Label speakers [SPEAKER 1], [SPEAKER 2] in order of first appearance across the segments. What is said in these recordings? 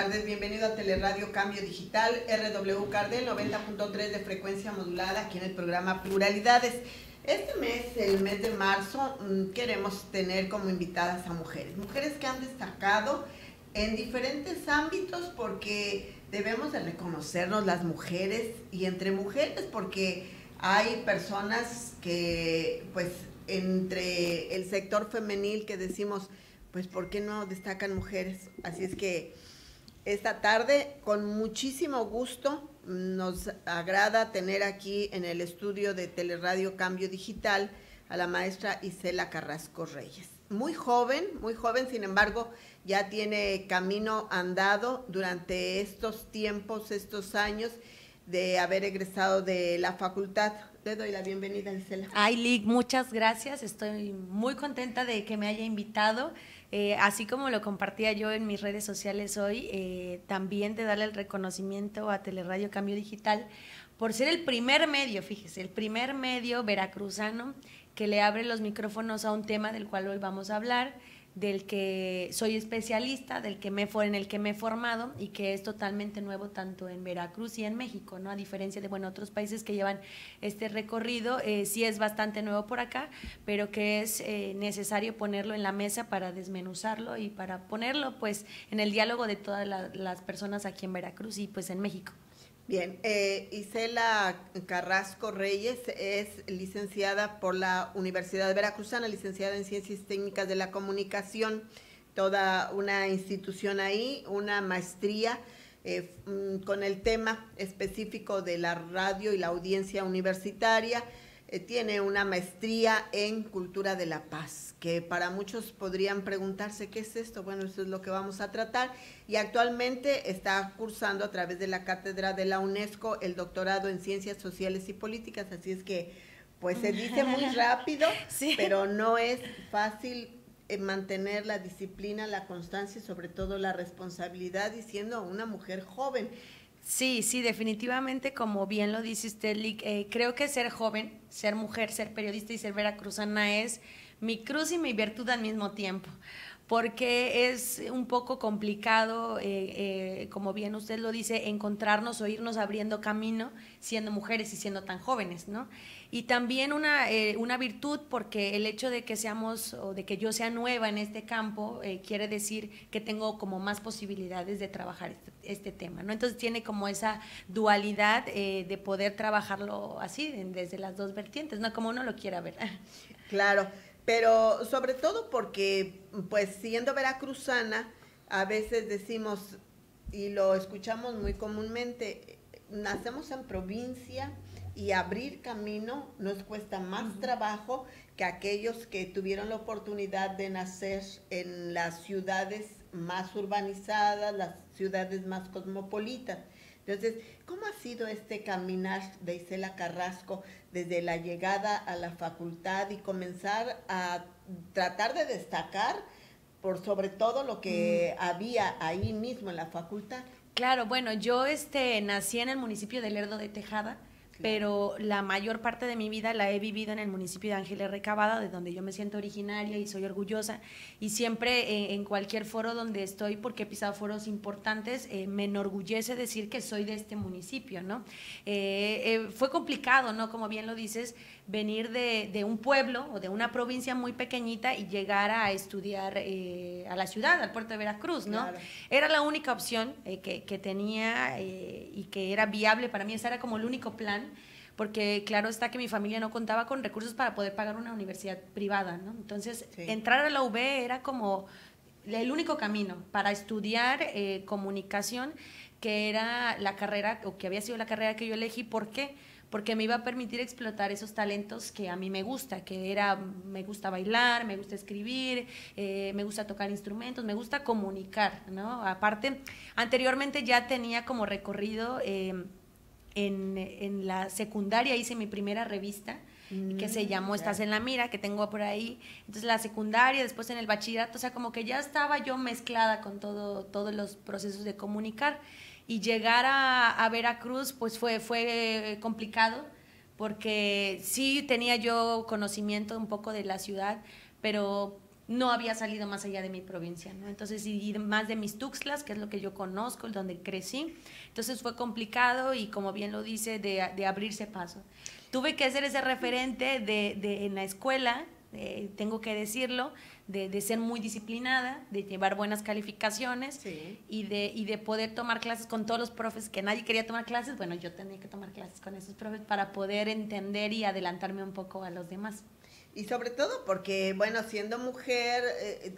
[SPEAKER 1] tardes, bienvenido a Teleradio Cambio Digital, RW Cardel 90.3 de frecuencia modulada, aquí en el programa Pluralidades. Este mes, el mes de marzo, queremos tener como invitadas a mujeres que han destacado en diferentes ámbitos, porque debemos de reconocernos las mujeres y entre mujeres, porque hay personas que pues entre el sector femenil que decimos, pues ¿por qué no destacan mujeres? Así es que esta tarde, con muchísimo gusto, nos agrada tener aquí en el estudio de Teleradio Cambio Digital a la maestra Isela Carrasco Reyes. Muy joven, sin embargo, ya tiene camino andado durante estos tiempos, estos años de haber egresado de la facultad. Le doy la bienvenida, Isela.
[SPEAKER 2] Ay, Lic, muchas gracias. Estoy muy contenta de que me haya invitado. Así como lo compartía yo en mis redes sociales hoy, también de darle el reconocimiento a Teleradio Cambio Digital por ser el primer medio, fíjese, el primer medio veracruzano que le abre los micrófonos a un tema del cual hoy vamos a hablar, del que soy especialista, en el que me he formado y que es totalmente nuevo tanto en Veracruz y en México, ¿no? A diferencia de otros países que llevan este recorrido, sí es bastante nuevo por acá, pero que es necesario ponerlo en la mesa para desmenuzarlo y para ponerlo pues en el diálogo de todas las personas aquí en Veracruz y pues en México.
[SPEAKER 1] Bien, Isela Carrasco Reyes es licenciada por la Universidad Veracruzana, licenciada en Ciencias Técnicas de la Comunicación, toda una institución ahí, una maestría con el tema específico de la radio y la audiencia universitaria. Tiene una maestría en Cultura de la Paz, que para muchos podrían preguntarse ¿qué es esto? Bueno, eso es lo que vamos a tratar, y actualmente está cursando a través de la cátedra de la UNESCO el doctorado en Ciencias Sociales y Políticas, así es que pues se dice muy rápido, sí, pero no es fácil mantener la disciplina, la constancia y sobre todo la responsabilidad, y siendo una mujer joven.
[SPEAKER 2] Sí, definitivamente, como bien lo dice usted, Lic, creo que ser joven, ser mujer, ser periodista y ser veracruzana es mi cruz y mi virtud al mismo tiempo, porque es un poco complicado, como bien usted lo dice, encontrarnos o irnos abriendo camino siendo mujeres y siendo tan jóvenes, ¿no? Y también una virtud, porque el hecho de que seamos o de que yo sea nueva en este campo quiere decir que tengo como más posibilidades de trabajar este tema, ¿no? Entonces tiene como esa dualidad de poder trabajarlo así, desde las dos vertientes, ¿no? Como uno lo quiera ver.
[SPEAKER 1] Claro, pero sobre todo porque, pues, siendo veracruzana, a veces decimos, y lo escuchamos muy comúnmente, nacemos en provincia y abrir camino nos cuesta más trabajo que aquellos que tuvieron la oportunidad de nacer en las ciudades más urbanizadas, las ciudades más cosmopolitas. Entonces, ¿cómo ha sido este caminar de Isela Carrasco desde la llegada a la facultad y comenzar a tratar de destacar por sobre todo lo que había ahí mismo en la facultad?
[SPEAKER 2] Claro, bueno, yo nací en el municipio de Lerdo de Tejada, pero la mayor parte de mi vida la he vivido en el municipio de Ángeles Recabada, de donde yo me siento originaria y soy orgullosa, y siempre en cualquier foro donde estoy, porque he pisado foros importantes, me enorgullece decir que soy de este municipio, ¿no? Fue complicado, ¿no? Como bien lo dices, venir de un pueblo o de una provincia muy pequeñita y llegar a estudiar a la ciudad, al puerto de Veracruz, ¿no? Claro. Era la única opción que tenía y que era viable para mí, ese era como el único plan, porque claro está que mi familia no contaba con recursos para poder pagar una universidad privada, ¿no? Entonces, sí, entrar a la UB era como el único camino para estudiar comunicación, que era la carrera, o que había sido la carrera que yo elegí. ¿Por qué? Porque me iba a permitir explotar esos talentos que a mí me gusta, me gusta bailar, me gusta escribir, me gusta tocar instrumentos, me gusta comunicar, ¿no? Aparte, anteriormente ya tenía como recorrido, en la secundaria hice mi primera revista, que se llamó Estás en la Mira, que tengo por ahí. Entonces la secundaria, después en el bachillerato, o sea, como que ya estaba yo mezclada con todos los procesos de comunicar. Y llegar a Veracruz pues fue complicado, porque sí tenía yo conocimiento un poco de la ciudad, pero no había salido más allá de mi provincia, ¿no? Entonces, y más de mis Tuxtlas, que es lo que yo conozco, donde crecí. Entonces fue complicado y, como bien lo dice, de abrirse paso. Tuve que ser ese referente en la escuela, tengo que decirlo, de ser muy disciplinada, de llevar buenas calificaciones, sí, y de poder tomar clases con todos los profes, que nadie quería tomar clases. Bueno, yo tenía que tomar clases con esos profes para poder entender y adelantarme un poco a los demás.
[SPEAKER 1] Y sobre todo porque, bueno, siendo mujer,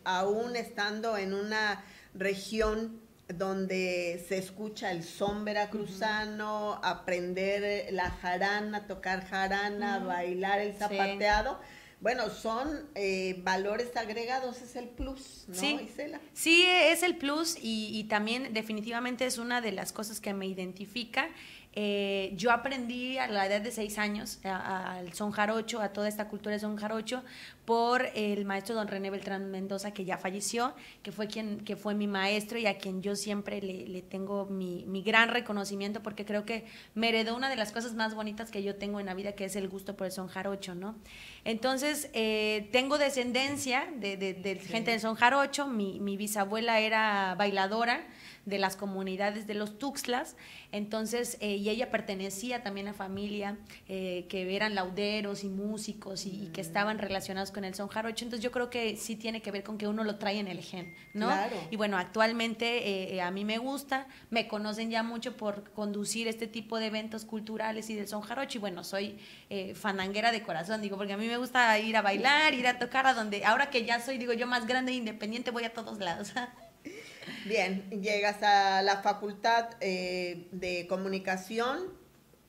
[SPEAKER 1] aún estando en una región donde se escucha el son veracruzano, aprender la jarana, tocar jarana, bailar el zapateado, sí, bueno, son valores agregados, es el plus, ¿no,
[SPEAKER 2] sí,
[SPEAKER 1] Isela?
[SPEAKER 2] Sí, es el plus y también definitivamente es una de las cosas que me identifica. Yo aprendí a la edad de 6 años al son jarocho, a toda esta cultura de son jarocho, por el maestro don René Beltrán Mendoza, que ya falleció, que fue mi maestro y a quien yo siempre le tengo mi gran reconocimiento, porque creo que me heredó una de las cosas más bonitas que yo tengo en la vida, que es el gusto por el son jarocho, ¿no? Entonces, tengo descendencia de gente del son jarocho. Mi bisabuela era bailadora de las comunidades de los Tuxtlas, entonces, y ella pertenecía también a familia que eran lauderos y músicos y que estaban relacionados con el son jarocho. Entonces yo creo que sí tiene que ver con que uno lo trae en el gen, ¿no?
[SPEAKER 1] Claro.
[SPEAKER 2] Y bueno, actualmente a mí me gusta, me conocen ya mucho por conducir este tipo de eventos culturales y del son jarocho, y bueno, soy fananguera de corazón, digo, porque a mí me gusta ir a bailar, ir a tocar a donde, ahora que ya soy, digo yo, más grande e independiente, voy a todos lados.
[SPEAKER 1] Bien, llegas a la facultad de comunicación,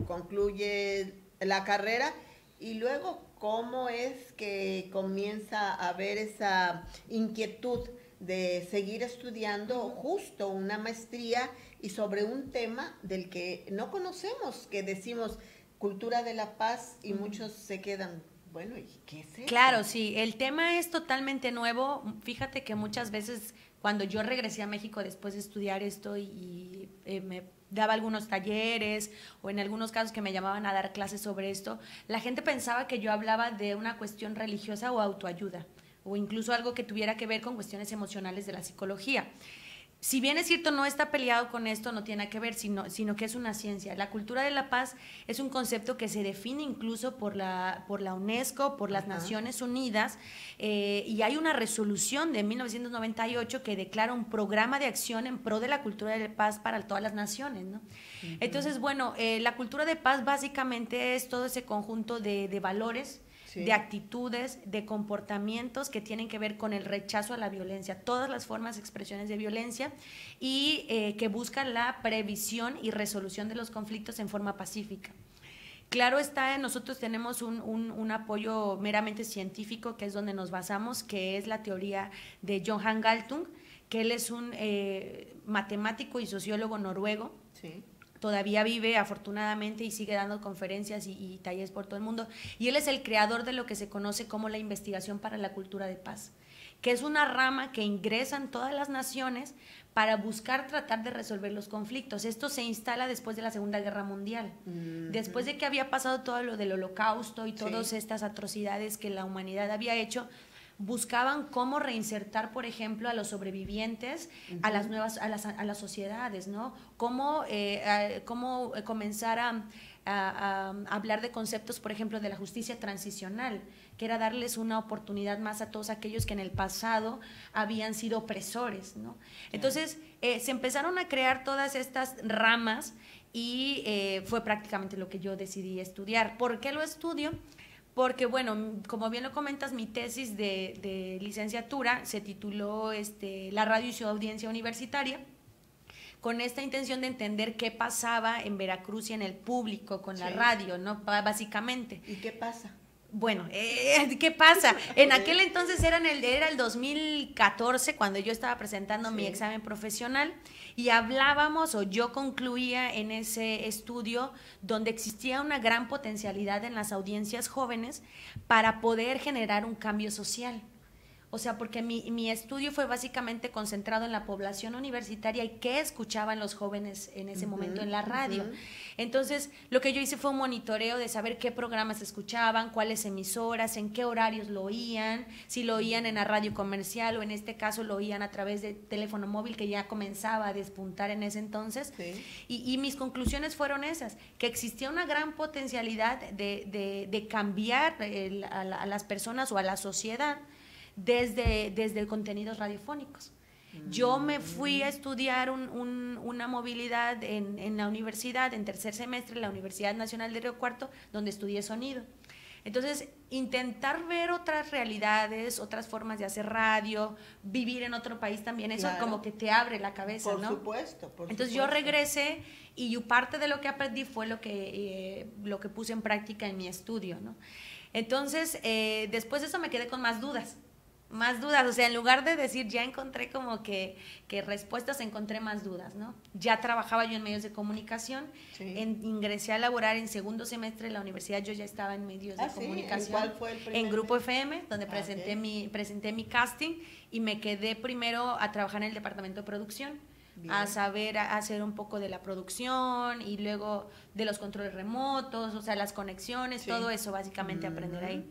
[SPEAKER 1] concluye la carrera y luego, ¿cómo es que comienza a haber esa inquietud de seguir estudiando justo una maestría y sobre un tema del que no conocemos, que decimos cultura de la paz y muchos se quedan, bueno, ¿y qué es eso?
[SPEAKER 2] Claro, sí, el tema es totalmente nuevo. Fíjate que muchas veces cuando yo regresé a México después de estudiar esto y me daba algunos talleres o en algunos casos que me llamaban a dar clases sobre esto, la gente pensaba que yo hablaba de una cuestión religiosa o autoayuda, o incluso algo que tuviera que ver con cuestiones emocionales de la psicología. Si bien es cierto, no está peleado con esto, no tiene que ver, sino que es una ciencia. La cultura de la paz es un concepto que se define incluso por la UNESCO, por las Naciones Unidas, y hay una resolución de 1998 que declara un programa de acción en pro de la cultura de la paz para todas las naciones, ¿no? Entonces, bueno, la cultura de paz básicamente es todo ese conjunto de valores, sí, de actitudes, de comportamientos que tienen que ver con el rechazo a la violencia, todas las formas, expresiones de violencia, y que buscan la previsión y resolución de los conflictos en forma pacífica. Claro está, nosotros tenemos un apoyo meramente científico, que es donde nos basamos, que es la teoría de Johan Galtung, que él es un matemático y sociólogo noruego. Sí. Todavía vive afortunadamente y sigue dando conferencias y talleres por todo el mundo, y él es el creador de lo que se conoce como la investigación para la cultura de paz, que es una rama que ingresan todas las naciones para buscar tratar de resolver los conflictos. Esto se instala después de la Segunda Guerra Mundial, después de que había pasado todo lo del Holocausto y todas estas atrocidades que la humanidad había hecho. Buscaban cómo reinsertar, por ejemplo, a los sobrevivientes a las nuevas, a las sociedades, ¿no? Cómo comenzar a hablar de conceptos, por ejemplo, de la justicia transicional, que era darles una oportunidad más a todos aquellos que en el pasado habían sido opresores, ¿no? Entonces, se empezaron a crear todas estas ramas y fue prácticamente lo que yo decidí estudiar. ¿Por qué lo estudio? Porque, bueno, como bien lo comentas, mi tesis de licenciatura se tituló La radio y su audiencia universitaria, con esta intención de entender qué pasaba en Veracruz y en el público con la radio, ¿no? Básicamente.
[SPEAKER 1] ¿Y qué pasa?
[SPEAKER 2] Bueno, ¿qué pasa? En aquel entonces era el 2014 cuando yo estaba presentando mi examen profesional y hablábamos, o yo concluía en ese estudio, donde existía una gran potencialidad en las audiencias jóvenes para poder generar un cambio social. O sea, porque mi estudio fue básicamente concentrado en la población universitaria y qué escuchaban los jóvenes en ese momento en la radio. Entonces, lo que yo hice fue un monitoreo de saber qué programas escuchaban, cuáles emisoras, en qué horarios lo oían, si lo oían en la radio comercial o en este caso lo oían a través de teléfono móvil, que ya comenzaba a despuntar en ese entonces. Sí. Y mis conclusiones fueron esas, que existía una gran potencialidad de cambiar a las personas o a la sociedad desde contenidos radiofónicos. Yo me fui a estudiar una movilidad en la universidad, en tercer semestre, en la Universidad Nacional de Río Cuarto, donde estudié sonido. Entonces, intentar ver otras realidades, otras formas de hacer radio, vivir en otro país también, eso como que te abre la cabeza, ¿no?
[SPEAKER 1] Por supuesto.
[SPEAKER 2] Entonces yo regresé y parte de lo que aprendí fue lo que puse en práctica en mi estudio, ¿no? Entonces, después de eso me quedé con más dudas, o sea, en lugar de decir ya encontré como que respuestas, encontré más dudas, ¿no? Ya trabajaba yo en medios de comunicación, ingresé a laborar en segundo semestre de la universidad, yo ya estaba en medios de comunicación.
[SPEAKER 1] ¿Cuál fue el primer?
[SPEAKER 2] En Grupo FM, donde presenté mi casting y me quedé primero a trabajar en el departamento de producción. Bien. A saber hacer un poco de la producción y luego de los controles remotos, o sea, las conexiones, todo eso básicamente aprender ahí.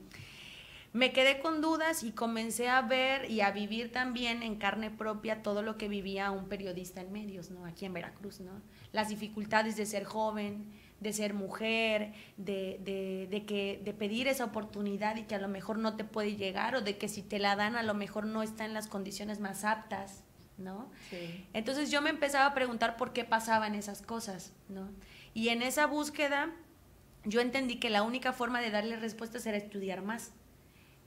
[SPEAKER 2] Me quedé con dudas y comencé a ver y a vivir también en carne propia todo lo que vivía un periodista en medios, ¿no? Aquí en Veracruz, ¿no? Las dificultades de ser joven, de ser mujer, de pedir esa oportunidad y que a lo mejor no te puede llegar, o de que si te la dan a lo mejor no está en las condiciones más aptas, ¿no? Sí. Entonces yo me empezaba a preguntar por qué pasaban esas cosas, ¿no? Y en esa búsqueda yo entendí que la única forma de darle respuestas era estudiar más.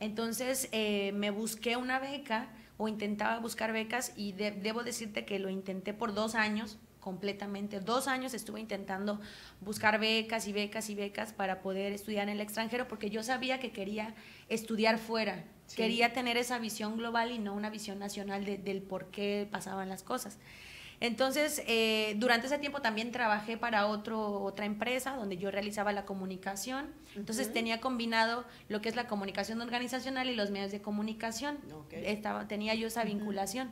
[SPEAKER 2] Entonces me busqué una beca o intentaba buscar becas y debo decirte que lo intenté por 2 años completamente. 2 años estuve intentando buscar becas y becas y becas para poder estudiar en el extranjero, porque yo sabía que quería estudiar fuera, quería tener esa visión global y no una visión nacional del por qué pasaban las cosas. Entonces, durante ese tiempo también trabajé para otra empresa donde yo realizaba la comunicación. Entonces, tenía combinado lo que es la comunicación organizacional y los medios de comunicación. Tenía yo esa vinculación.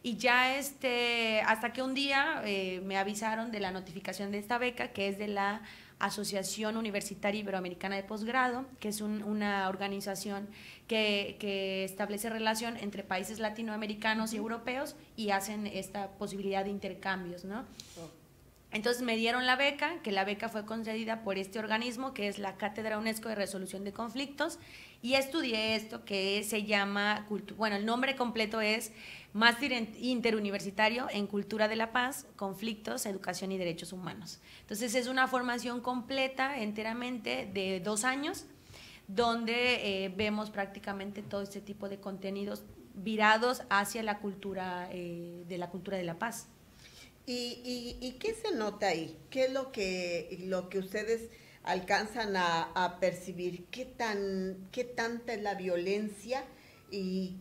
[SPEAKER 2] Y ya hasta que un día me avisaron de la notificación de esta beca, que es de la Asociación Universitaria Iberoamericana de Posgrado, que es una organización que establece relación entre países latinoamericanos y europeos y hacen esta posibilidad de intercambios, ¿no? Entonces me dieron la beca, que la beca fue concedida por este organismo, que es la Cátedra UNESCO de Resolución de Conflictos, y estudié esto que se llama, el nombre completo es Máster Interuniversitario en Cultura de la Paz, Conflictos, Educación y Derechos Humanos. Entonces es una formación completa, enteramente, de 2 años, donde vemos prácticamente todo este tipo de contenidos virados hacia la cultura de la paz.
[SPEAKER 1] ¿Y qué se nota ahí? ¿Qué es lo que ustedes alcanzan a percibir? ¿Qué tanta es la violencia y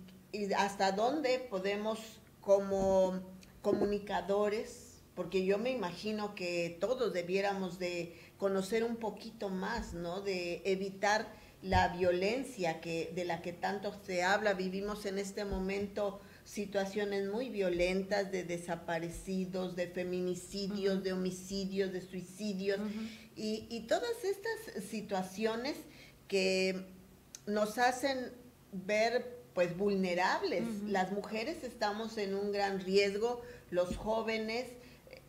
[SPEAKER 1] hasta dónde podemos como comunicadores, porque yo me imagino que todos debiéramos de conocer un poquito más, ¿no? De evitar la violencia de la que tanto se habla. Vivimos en este momento situaciones muy violentas de desaparecidos, de feminicidios, de homicidios, de suicidios, y todas estas situaciones que nos hacen ver pues vulnerables. Las mujeres estamos en un gran riesgo, los jóvenes.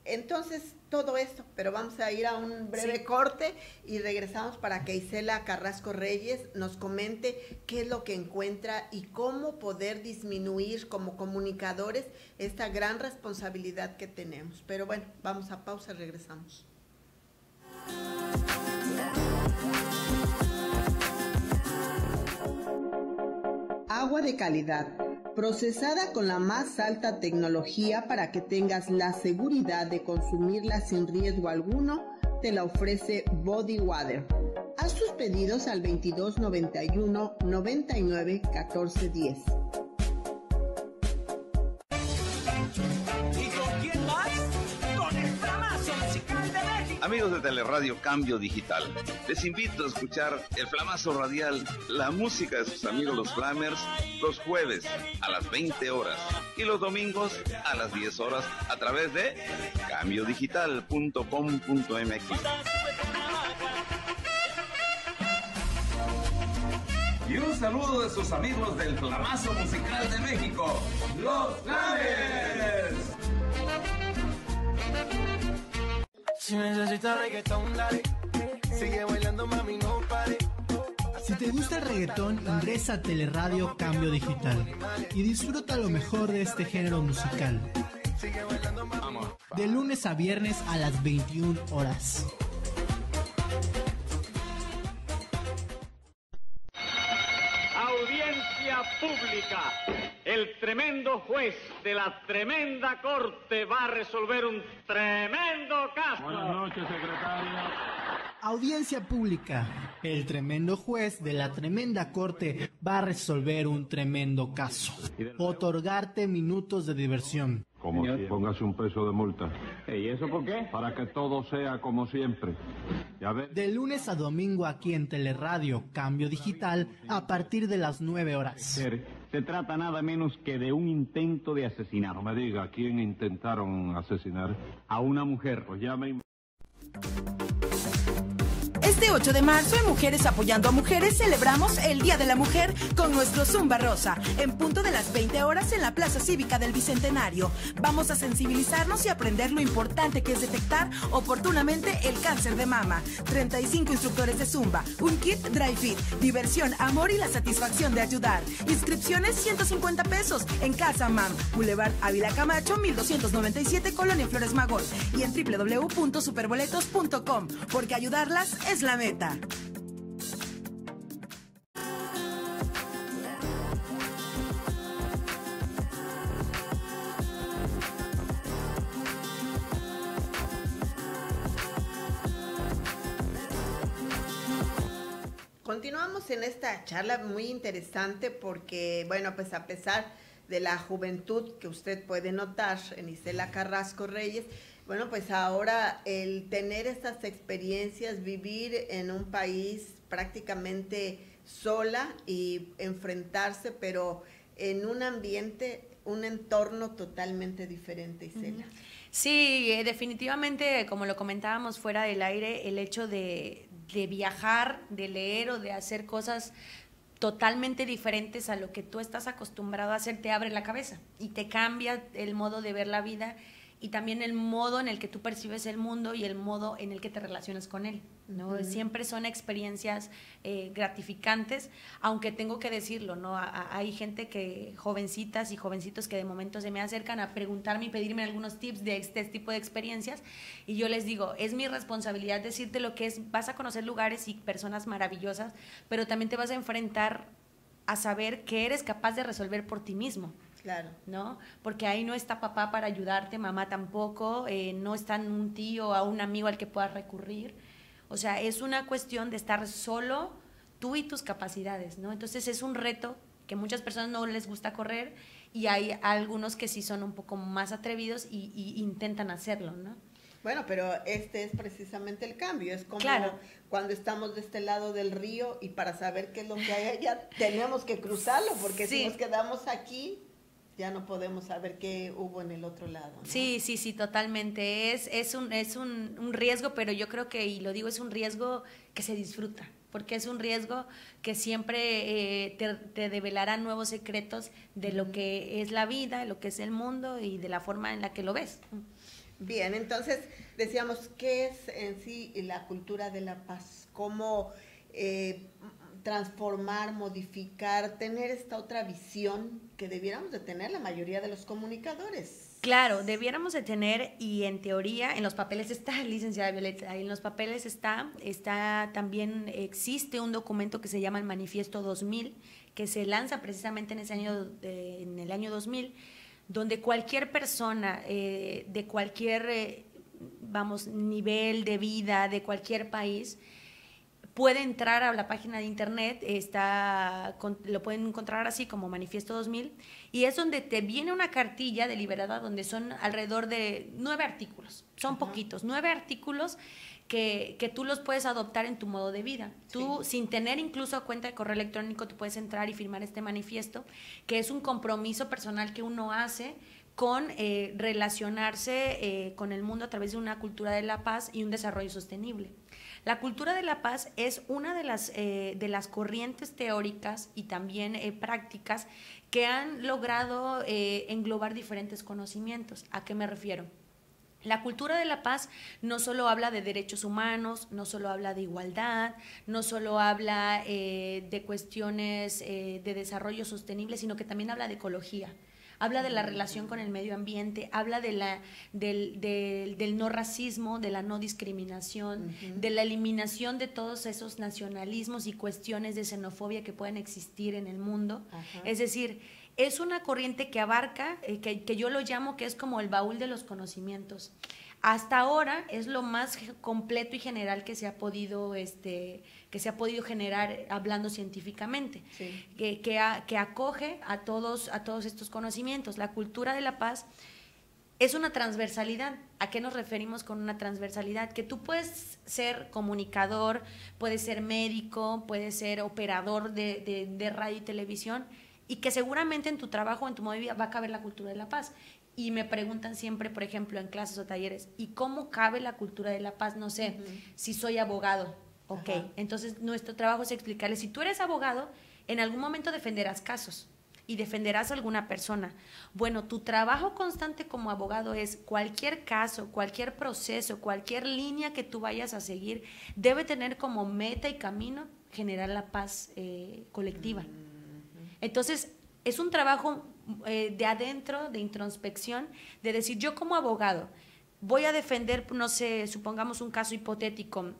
[SPEAKER 1] Entonces, todo esto, pero vamos a ir a un breve corte y regresamos para que Isela Carrasco Reyes nos comente qué es lo que encuentra y cómo poder disminuir como comunicadores esta gran responsabilidad que tenemos. Pero bueno, vamos a pausa y regresamos. Agua de calidad, procesada con la más alta tecnología para que tengas la seguridad de consumirla sin riesgo alguno, te la ofrece Body Water. Haz tus pedidos al 22 91 99 14 10.
[SPEAKER 3] ¿Y con quién más? Con el Flamazo Musical de México. Amigos de Teleradio Cambio Digital, les invito a escuchar el Flamazo Radial, la música de sus amigos los Flamers, los jueves a las 20 horas y los domingos a las 10 horas a través de cambiodigital.com.mx.
[SPEAKER 4] Y un saludo de sus amigos del Flamazo Musical de México, los Flamers.
[SPEAKER 5] Si necesitas reggaetón, dale. Sigue bailando, mami, no pare.
[SPEAKER 6] Si te gusta el reggaetón, ingresa a Teleradio Cambio Digital y disfruta lo mejor de este género musical. De lunes a viernes a las 21 horas.
[SPEAKER 7] Audiencia pública. El tremendo juez de la tremenda corte va a resolver un tremendo caso.
[SPEAKER 8] Buenas noches, secretario.
[SPEAKER 6] Audiencia pública. El tremendo juez de la tremenda corte va a resolver un tremendo caso. Otorgarte minutos de diversión.
[SPEAKER 8] Como si póngase un peso de multa.
[SPEAKER 7] ¿Y eso por qué?
[SPEAKER 8] Para que todo sea como siempre. Ya ves.
[SPEAKER 6] De lunes a domingo aquí en Teleradio Cambio Digital a partir de las 9 horas.
[SPEAKER 7] Se trata nada menos que de un intento de asesinato.
[SPEAKER 8] No me diga, ¿a quién intentaron asesinar?
[SPEAKER 7] A una mujer.
[SPEAKER 8] Pues ya me...
[SPEAKER 9] Este 8 de marzo en Mujeres Apoyando a Mujeres celebramos el Día de la Mujer con nuestro Zumba Rosa, en punto de las 20 horas en la Plaza Cívica del Bicentenario. Vamos a sensibilizarnos y aprender lo importante que es detectar oportunamente el cáncer de mama. 35 instructores de Zumba, un kit Dry Fit, diversión, amor y la satisfacción de ayudar. Inscripciones 150 pesos en Casa Mam, Boulevard Ávila Camacho, 1297, Colonia Flores Magón, y en www.superboletos.com, porque ayudarlas es la meta.
[SPEAKER 1] Continuamos en esta charla muy interesante porque, bueno, pues a pesar de la juventud que usted puede notar en Isela Carrasco Reyes, bueno, pues ahora el tener estas experiencias, vivir en un país prácticamente sola y enfrentarse, pero en un ambiente, un entorno totalmente diferente, Isela.
[SPEAKER 2] Sí, definitivamente, como lo comentábamos fuera del aire, el hecho de viajar, de leer o de hacer cosas totalmente diferentes a lo que tú estás acostumbrado a hacer, te abre la cabeza y te cambia el modo de ver la vida y también el modo en el que tú percibes el mundo y el modo en el que te relacionas con él, ¿no? Siempre son experiencias gratificantes, aunque tengo que decirlo, ¿no? Hay gente que, jovencitas y jovencitos que de momento se me acercan a preguntarme y pedirme algunos tips de este tipo de experiencias y yo les digo, es mi responsabilidad decirte lo que es, vas a conocer lugares y personas maravillosas, pero también te vas a enfrentar a saber que eres capaz de resolver por ti mismo.
[SPEAKER 1] Claro.
[SPEAKER 2] ¿No? Porque ahí no está papá para ayudarte, mamá tampoco, no está un tío o un amigo al que puedas recurrir. O sea, es una cuestión de estar solo tú y tus capacidades, ¿no? Entonces es un reto que muchas personas no les gusta correr y hay algunos que sí son un poco más atrevidos y intentan hacerlo, ¿no?
[SPEAKER 1] Bueno, pero este es precisamente el cambio, es como
[SPEAKER 2] claro.
[SPEAKER 1] Cuando estamos de este lado del río y para saber qué es lo que hay allá tenemos que cruzarlo, porque si nos quedamos aquí ya no podemos saber qué hubo en el otro lado, ¿no? Sí,
[SPEAKER 2] totalmente. Es un riesgo, pero yo creo que, y lo digo, es un riesgo que se disfruta, porque es un riesgo que siempre te develará nuevos secretos de lo que es la vida, lo que es el mundo y de la forma en la que lo ves.
[SPEAKER 1] Bien, entonces decíamos, ¿qué es en sí la cultura de la paz? ¿Cómo transformar, modificar, tener esta otra visión que debiéramos de tener la mayoría de los comunicadores?
[SPEAKER 2] Claro, debiéramos de tener, y en teoría, en los papeles está, licenciada Violeta, en los papeles está también, existe un documento que se llama el Manifiesto 2000, que se lanza precisamente en el año 2000, donde cualquier persona de cualquier, nivel de vida, de cualquier país, puede entrar a la página de internet, lo pueden encontrar así como Manifiesto 2000, y es donde te viene una cartilla deliberada donde son alrededor de 9 artículos, son poquitos, 9 artículos que tú los puedes adoptar en tu modo de vida. Tú, sin tener incluso cuenta de correo electrónico, tú puedes entrar y firmar este manifiesto, que es un compromiso personal que uno hace con relacionarse con el mundo a través de una cultura de la paz y un desarrollo sostenible. La cultura de la paz es una de las corrientes teóricas y también prácticas que han logrado englobar diferentes conocimientos. ¿A qué me refiero? La cultura de la paz no solo habla de derechos humanos, no solo habla de igualdad, no solo habla de cuestiones de desarrollo sostenible, sino que también habla de ecología. Habla de la relación con el medio ambiente, habla del no racismo, de la no discriminación, de la eliminación de todos esos nacionalismos y cuestiones de xenofobia que pueden existir en el mundo. Es decir, es una corriente que abarca, que yo lo llamo que es como el baúl de los conocimientos. Hasta ahora es lo más completo y general que se ha podido generar hablando científicamente, que acoge a todos estos conocimientos. La cultura de la paz es una transversalidad. ¿A qué nos referimos con una transversalidad? Que tú puedes ser comunicador, puedes ser médico, puedes ser operador de radio y televisión, y que seguramente en tu trabajo, en tu modo de vida, va a caber la cultura de la paz. Y me preguntan siempre, por ejemplo, en clases o talleres, ¿y cómo cabe la cultura de la paz? No sé, si soy abogado, entonces nuestro trabajo es explicarles, si tú eres abogado, en algún momento defenderás casos y defenderás a alguna persona. Bueno, tu trabajo constante como abogado es cualquier caso, cualquier proceso, cualquier línea que tú vayas a seguir, debe tener como meta y camino generar la paz colectiva. Entonces, es un trabajo de adentro, de introspección, de decir, yo como abogado voy a defender, no sé, supongamos un caso hipotético,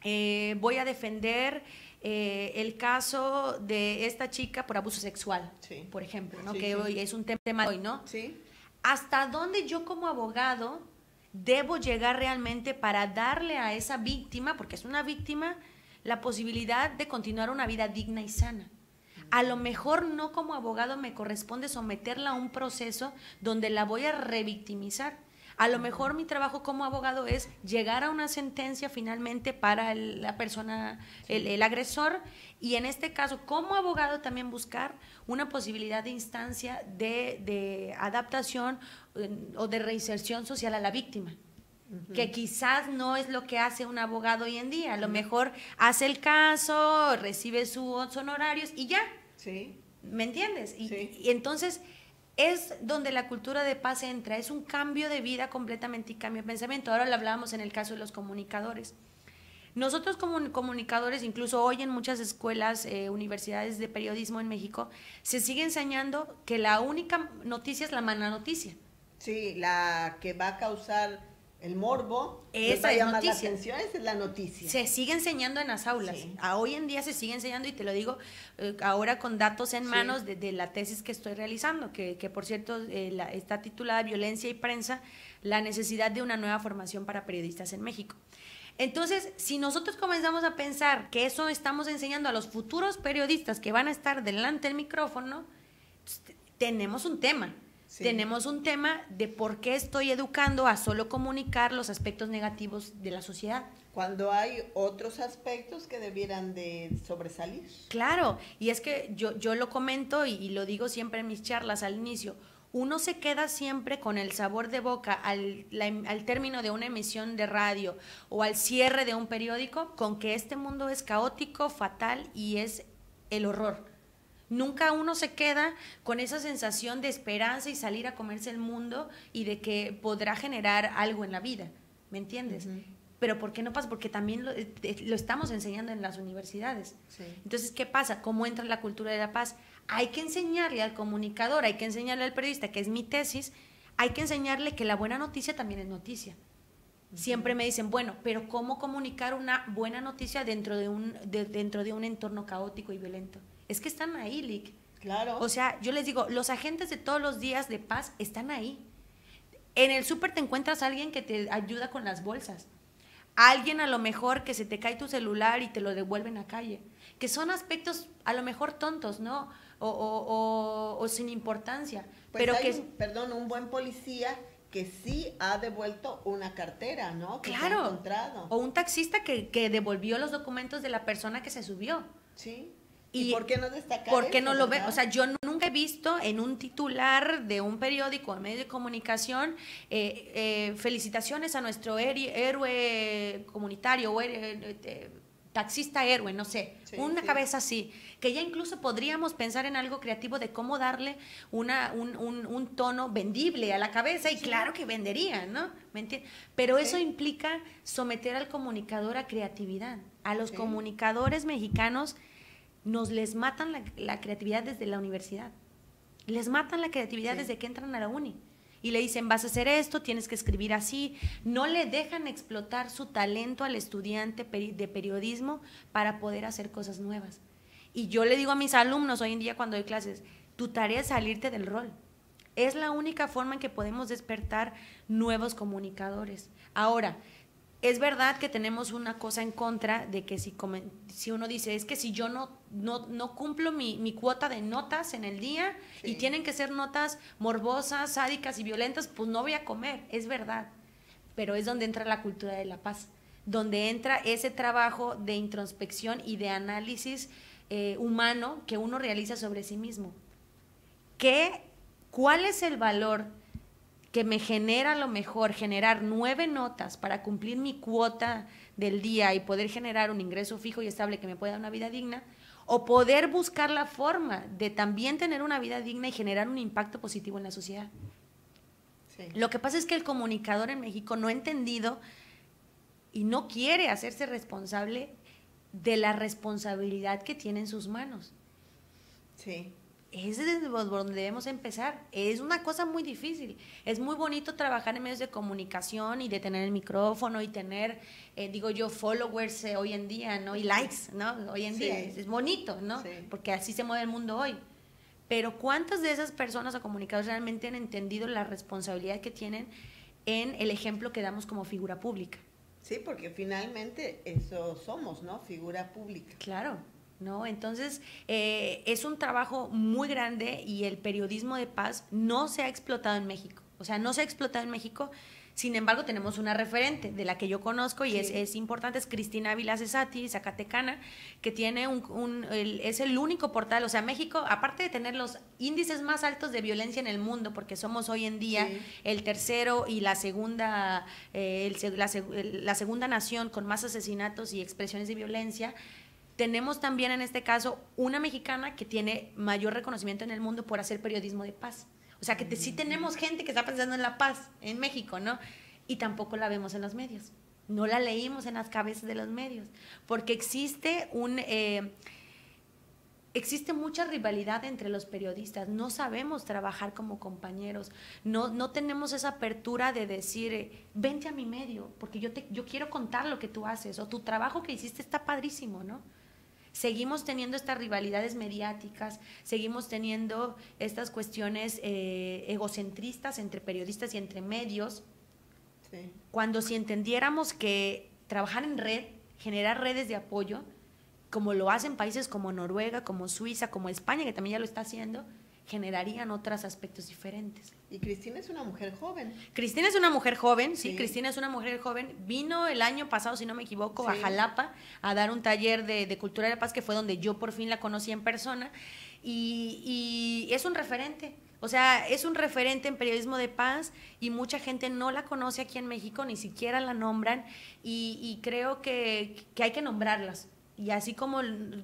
[SPEAKER 2] voy a defender el caso de esta chica por abuso sexual, por ejemplo, ¿no? Que hoy es un tema hoy, ¿no? ¿Hasta dónde yo como abogado debo llegar realmente para darle a esa víctima, porque es una víctima, la posibilidad de continuar una vida digna y sana? A lo mejor no como abogado me corresponde someterla a un proceso donde la voy a revictimizar. A lo mejor mi trabajo como abogado es llegar a una sentencia finalmente para la persona, el agresor, y en este caso como abogado también buscar una posibilidad de instancia de adaptación o de reinserción social a la víctima. Que quizás no es lo que hace un abogado hoy en día. A lo mejor hace el caso, recibe sus honorarios y ya. ¿Me entiendes? Y entonces es donde la cultura de paz entra. Es un cambio de vida completamente y cambio de pensamiento. Ahora lo hablábamos en el caso de los comunicadores. Nosotros como comunicadores, incluso hoy en muchas escuelas, universidades de periodismo en México, se sigue enseñando que la única noticia es la mala noticia.
[SPEAKER 1] Sí, la que va a causar el morbo,
[SPEAKER 2] esa es noticia.
[SPEAKER 1] La atención, esa es la noticia.
[SPEAKER 2] Se sigue enseñando en las aulas. Hoy en día se sigue enseñando, y te lo digo ahora con datos en manos de la tesis que estoy realizando, que por cierto está titulada Violencia y Prensa, la necesidad de una nueva formación para periodistas en México. Entonces, si nosotros comenzamos a pensar que eso estamos enseñando a los futuros periodistas que van a estar delante del micrófono, tenemos un tema. Tenemos un tema de por qué estoy educando a solo comunicar los aspectos negativos de la sociedad.
[SPEAKER 1] Cuando hay otros aspectos que debieran de sobresalir.
[SPEAKER 2] Claro, y es que yo lo comento y lo digo siempre en mis charlas al inicio, uno se queda siempre con el sabor de boca al término de una emisión de radio o al cierre de un periódico con que este mundo es caótico, fatal y es el horror. Nunca uno se queda con esa sensación de esperanza y salir a comerse el mundo y de que podrá generar algo en la vida, ¿me entiendes? Pero ¿por qué no pasa? Porque también lo estamos enseñando en las universidades. Entonces, ¿qué pasa? ¿Cómo entra la cultura de la paz? Hay que enseñarle al comunicador, hay que enseñarle al periodista, que es mi tesis, hay que enseñarle que la buena noticia también es noticia. Siempre me dicen, bueno, pero ¿cómo comunicar una buena noticia dentro de un entorno caótico y violento? Es que están ahí, Lick.
[SPEAKER 1] Claro.
[SPEAKER 2] O sea, yo les digo, los agentes de todos los días de paz están ahí. En el súper te encuentras a alguien que te ayuda con las bolsas. alguien a lo mejor que se te cae tu celular y te lo devuelven a calle, que son aspectos a lo mejor tontos, ¿no? O sin importancia.
[SPEAKER 1] Pues
[SPEAKER 2] pero
[SPEAKER 1] hay
[SPEAKER 2] que
[SPEAKER 1] un buen policía que sí ha devuelto una cartera, ¿no? Que
[SPEAKER 2] claro,
[SPEAKER 1] se ha encontrado.
[SPEAKER 2] O un taxista que devolvió los documentos de la persona que se subió.
[SPEAKER 1] Sí. ¿Y por qué no destacar
[SPEAKER 2] ¿Por qué
[SPEAKER 1] eso,
[SPEAKER 2] no lo ve?
[SPEAKER 1] verdad?
[SPEAKER 2] O sea, yo nunca he visto en un titular de un periódico o medio de comunicación felicitaciones a nuestro héroe comunitario o taxista héroe, no sé,
[SPEAKER 1] Sí,
[SPEAKER 2] una
[SPEAKER 1] sí.
[SPEAKER 2] cabeza así, que ya incluso podríamos pensar en algo creativo de cómo darle un tono vendible a la cabeza, y claro que vendería, ¿no? ¿Me entiendes? Pero eso implica someter al comunicador a creatividad. A los comunicadores mexicanos nos les matan la creatividad desde la universidad. Les matan la creatividad desde que entran a la uni. Y le dicen, vas a hacer esto, tienes que escribir así. No le dejan explotar su talento al estudiante de periodismo para poder hacer cosas nuevas. Y yo le digo a mis alumnos hoy en día cuando doy clases, tu tarea es salirte del rol. Es la única forma en que podemos despertar nuevos comunicadores. Ahora, es verdad que tenemos una cosa en contra de que si uno dice, es que si yo no cumplo mi cuota de notas en el día y tienen que ser notas morbosas, sádicas y violentas, pues no voy a comer, es verdad. Pero es donde entra la cultura de la paz, donde entra ese trabajo de introspección y de análisis humano que uno realiza sobre sí mismo. ¿Cuál es el valor que me genera a lo mejor generar 9 notas para cumplir mi cuota del día y poder generar un ingreso fijo y estable que me pueda dar una vida digna, o poder buscar la forma de también tener una vida digna y generar un impacto positivo en la sociedad? Sí. Lo que pasa es que el comunicador en México no ha entendido y no quiere hacerse responsable de la responsabilidad que tiene en sus manos.
[SPEAKER 1] Sí.
[SPEAKER 2] Es desde donde debemos empezar. Es una cosa muy difícil. Es muy bonito trabajar en medios de comunicación y de tener el micrófono y tener, followers hoy en día, ¿no? Y likes, ¿no? Hoy en día. Es bonito, ¿no? Sí. Porque así se mueve el mundo hoy. Pero ¿cuántas de esas personas o comunicadores realmente han entendido la responsabilidad que tienen en el ejemplo que damos como figura pública?
[SPEAKER 1] Sí, porque finalmente eso somos, ¿no? Figura pública.
[SPEAKER 2] Claro. ¿No? Entonces, es un trabajo muy grande y el periodismo de paz no se ha explotado en México. O sea, no se ha explotado en México. Sin embargo, tenemos una referente de la que yo conozco y es importante, es Cristina Ávila Cesati, zacatecana, que tiene es el único portal. O sea, México, aparte de tener los índices más altos de violencia en el mundo, porque somos hoy en día el tercero y la segunda nación con más asesinatos y expresiones de violencia, tenemos también en este caso una mexicana que tiene mayor reconocimiento en el mundo por hacer periodismo de paz. O sea, que sí tenemos gente que está pensando en la paz en México, ¿no? Y tampoco la vemos en los medios. No la leímos en las cabezas de los medios. Porque existe mucha rivalidad entre los periodistas. No sabemos trabajar como compañeros. No tenemos esa apertura de decir, vente a mi medio, porque yo quiero contar lo que tú haces, o tu trabajo que hiciste está padrísimo, ¿no? Seguimos teniendo estas rivalidades mediáticas, seguimos teniendo estas cuestiones egocentristas entre periodistas y entre medios, cuando si entendiéramos que trabajar en red, generar redes de apoyo, como lo hacen países como Noruega, como Suiza, como España, que también ya lo está haciendo, generarían otros aspectos diferentes.
[SPEAKER 1] Y Cristina es una mujer joven.
[SPEAKER 2] Cristina es una mujer joven, sí, Cristina es una mujer joven. Vino el año pasado, si no me equivoco, a Jalapa a dar un taller de cultura de la paz, que fue donde yo por fin la conocí en persona. Y es un referente. O sea, es un referente en periodismo de paz y mucha gente no la conoce aquí en México, ni siquiera la nombran. Y creo que hay que nombrarlas. Y así como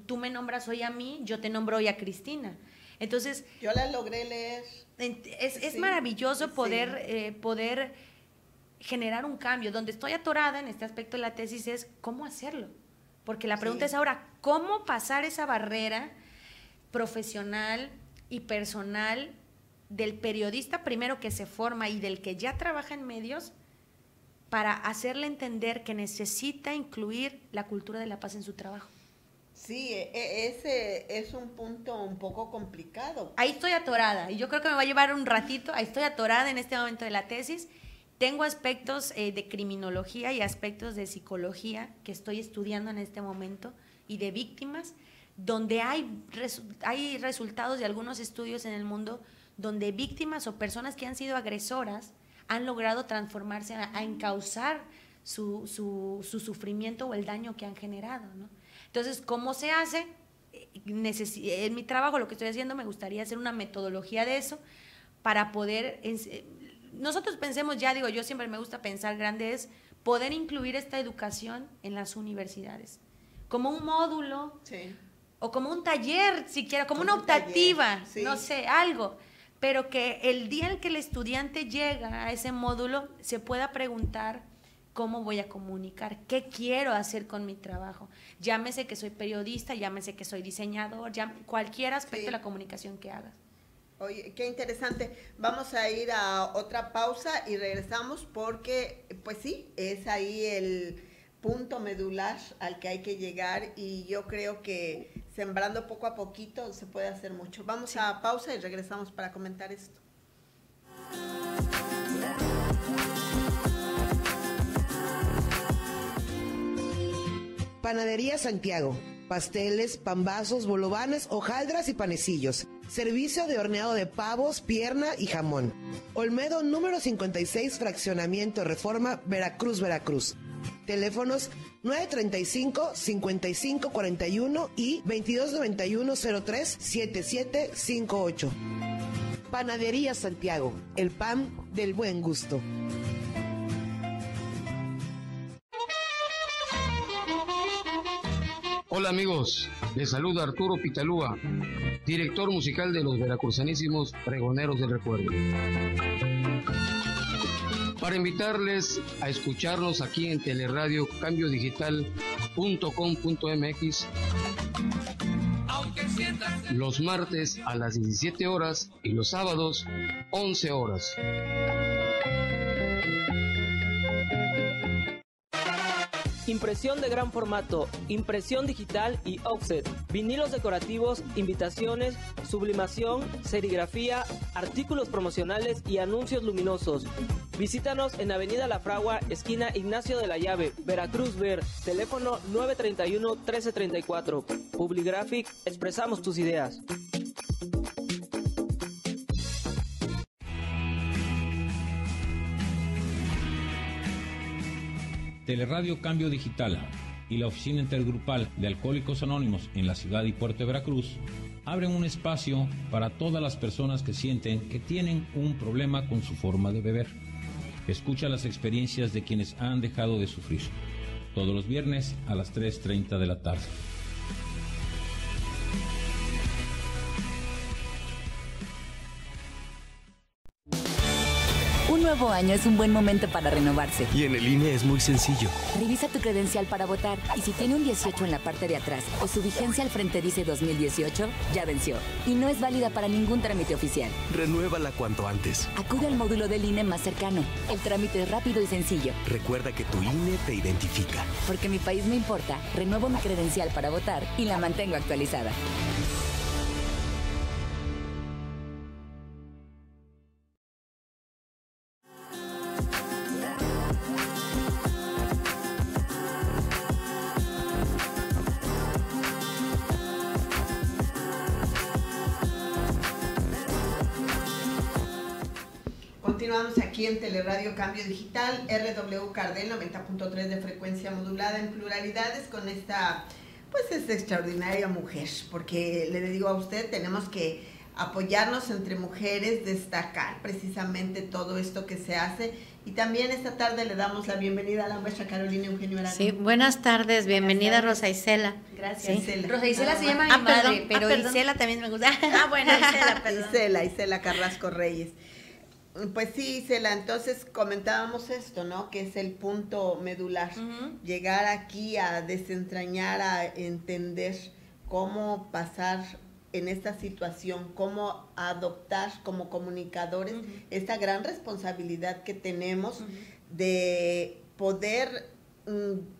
[SPEAKER 2] tú me nombras hoy a mí, yo te nombro hoy a Cristina. Entonces,
[SPEAKER 1] yo la logré leer.
[SPEAKER 2] Es maravilloso poder generar un cambio. Donde estoy atorada en este aspecto de la tesis es cómo hacerlo. Porque la pregunta es ahora, ¿cómo pasar esa barrera profesional y personal del periodista primero que se forma y del que ya trabaja en medios para hacerle entender que necesita incluir la cultura de la paz en su trabajo?
[SPEAKER 1] Sí, ese es un punto un poco complicado.
[SPEAKER 2] Ahí estoy atorada y yo creo que me va a llevar un ratito. Ahí estoy atorada en este momento de la tesis, Tengo aspectos de criminología y aspectos de psicología que estoy estudiando en este momento y de víctimas, donde hay resultados de algunos estudios en el mundo donde víctimas o personas que han sido agresoras han logrado transformarse a encauzar su sufrimiento o el daño que han generado, ¿no? Entonces, ¿cómo se hace? En mi trabajo, lo que estoy haciendo, me gustaría hacer una metodología de eso para poder... Nosotros pensemos ya, digo, yo siempre me gusta pensar grande, es poder incluir esta educación en las universidades, como un módulo, sí, o como un taller, siquiera, como una optativa, taller, sí, no sé, algo, pero que el día en que el estudiante llega a ese módulo se pueda preguntar cómo voy a comunicar, qué quiero hacer con mi trabajo, llámese que soy periodista, llámese que soy diseñador, cualquier aspecto, sí, de la comunicación que hagas.
[SPEAKER 1] Oye, qué interesante. Vamos a ir a otra pausa y regresamos porque, pues sí, es ahí el punto medular al que hay que llegar y yo creo que sembrando poco a poquito se puede hacer mucho. Vamos, sí, a pausa y regresamos para comentar esto.
[SPEAKER 10] Panadería Santiago. Pasteles, pambazos, bolovanes, hojaldras y panecillos. Servicio de horneado de pavos, pierna y jamón. Olmedo número 56, Fraccionamiento Reforma, Veracruz, Veracruz. Teléfonos 935-5541 y 2291-03-7758. Panadería Santiago, el pan del buen gusto.
[SPEAKER 11] Hola amigos, les saluda Arturo Pitalúa, director musical de los veracruzanísimos Pregoneros del Recuerdo. Para invitarles a escucharnos aquí en Teleradio cambiodigital.com.mx los martes a las 17 horas y los sábados 11 horas.
[SPEAKER 12] Impresión de gran formato, impresión digital y offset, vinilos decorativos, invitaciones, sublimación, serigrafía, artículos promocionales y anuncios luminosos. Visítanos en Avenida La Fragua, esquina Ignacio de la Llave, Veracruz Ver, teléfono 931-1334. Publigraphic, expresamos tus ideas.
[SPEAKER 13] Teleradio Cambio Digital y la Oficina Intergrupal de Alcohólicos Anónimos en la ciudad y puerto de Veracruz abren un espacio para todas las personas que sienten que tienen un problema con su forma de beber. Escucha las experiencias de quienes han dejado de sufrir. Todos los viernes a las 3:30 de la tarde.
[SPEAKER 14] Un nuevo año es un buen momento para renovarse.
[SPEAKER 15] Y en el INE es muy sencillo.
[SPEAKER 14] Revisa tu credencial para votar y si tiene un 18 en la parte de atrás o su vigencia al frente dice 2018, ya venció y no es válida para ningún trámite oficial.
[SPEAKER 15] Renuévala cuanto antes.
[SPEAKER 14] Acude al módulo del INE más cercano. El trámite es rápido y sencillo.
[SPEAKER 15] Recuerda que tu INE te identifica.
[SPEAKER 14] Porque mi país me importa, renuevo mi credencial para votar y la mantengo actualizada.
[SPEAKER 1] Continuamos aquí en Teleradio Cambio Digital, RW Cardel 90.3 de frecuencia modulada en pluralidades con esta, pues esta extraordinaria mujer, porque le digo a usted, tenemos que apoyarnos entre mujeres, destacar precisamente todo esto que se hace y también esta tarde le damos la bienvenida a la maestra Carolina Eugenio Arana.
[SPEAKER 16] Sí, buenas tardes, bienvenida Rosa Isela.
[SPEAKER 2] Gracias.
[SPEAKER 16] Sí.
[SPEAKER 2] Isela. Rosa Isela se llama mi madre, pero Isela también me gusta.
[SPEAKER 1] Bueno, Isela, perdón. Isela Carrasco Reyes. Pues sí, Isela, entonces comentábamos esto, ¿no? Que es el punto medular. Llegar aquí a desentrañar, a entender cómo pasar en esta situación, cómo adoptar como comunicadores esta gran responsabilidad que tenemos de poder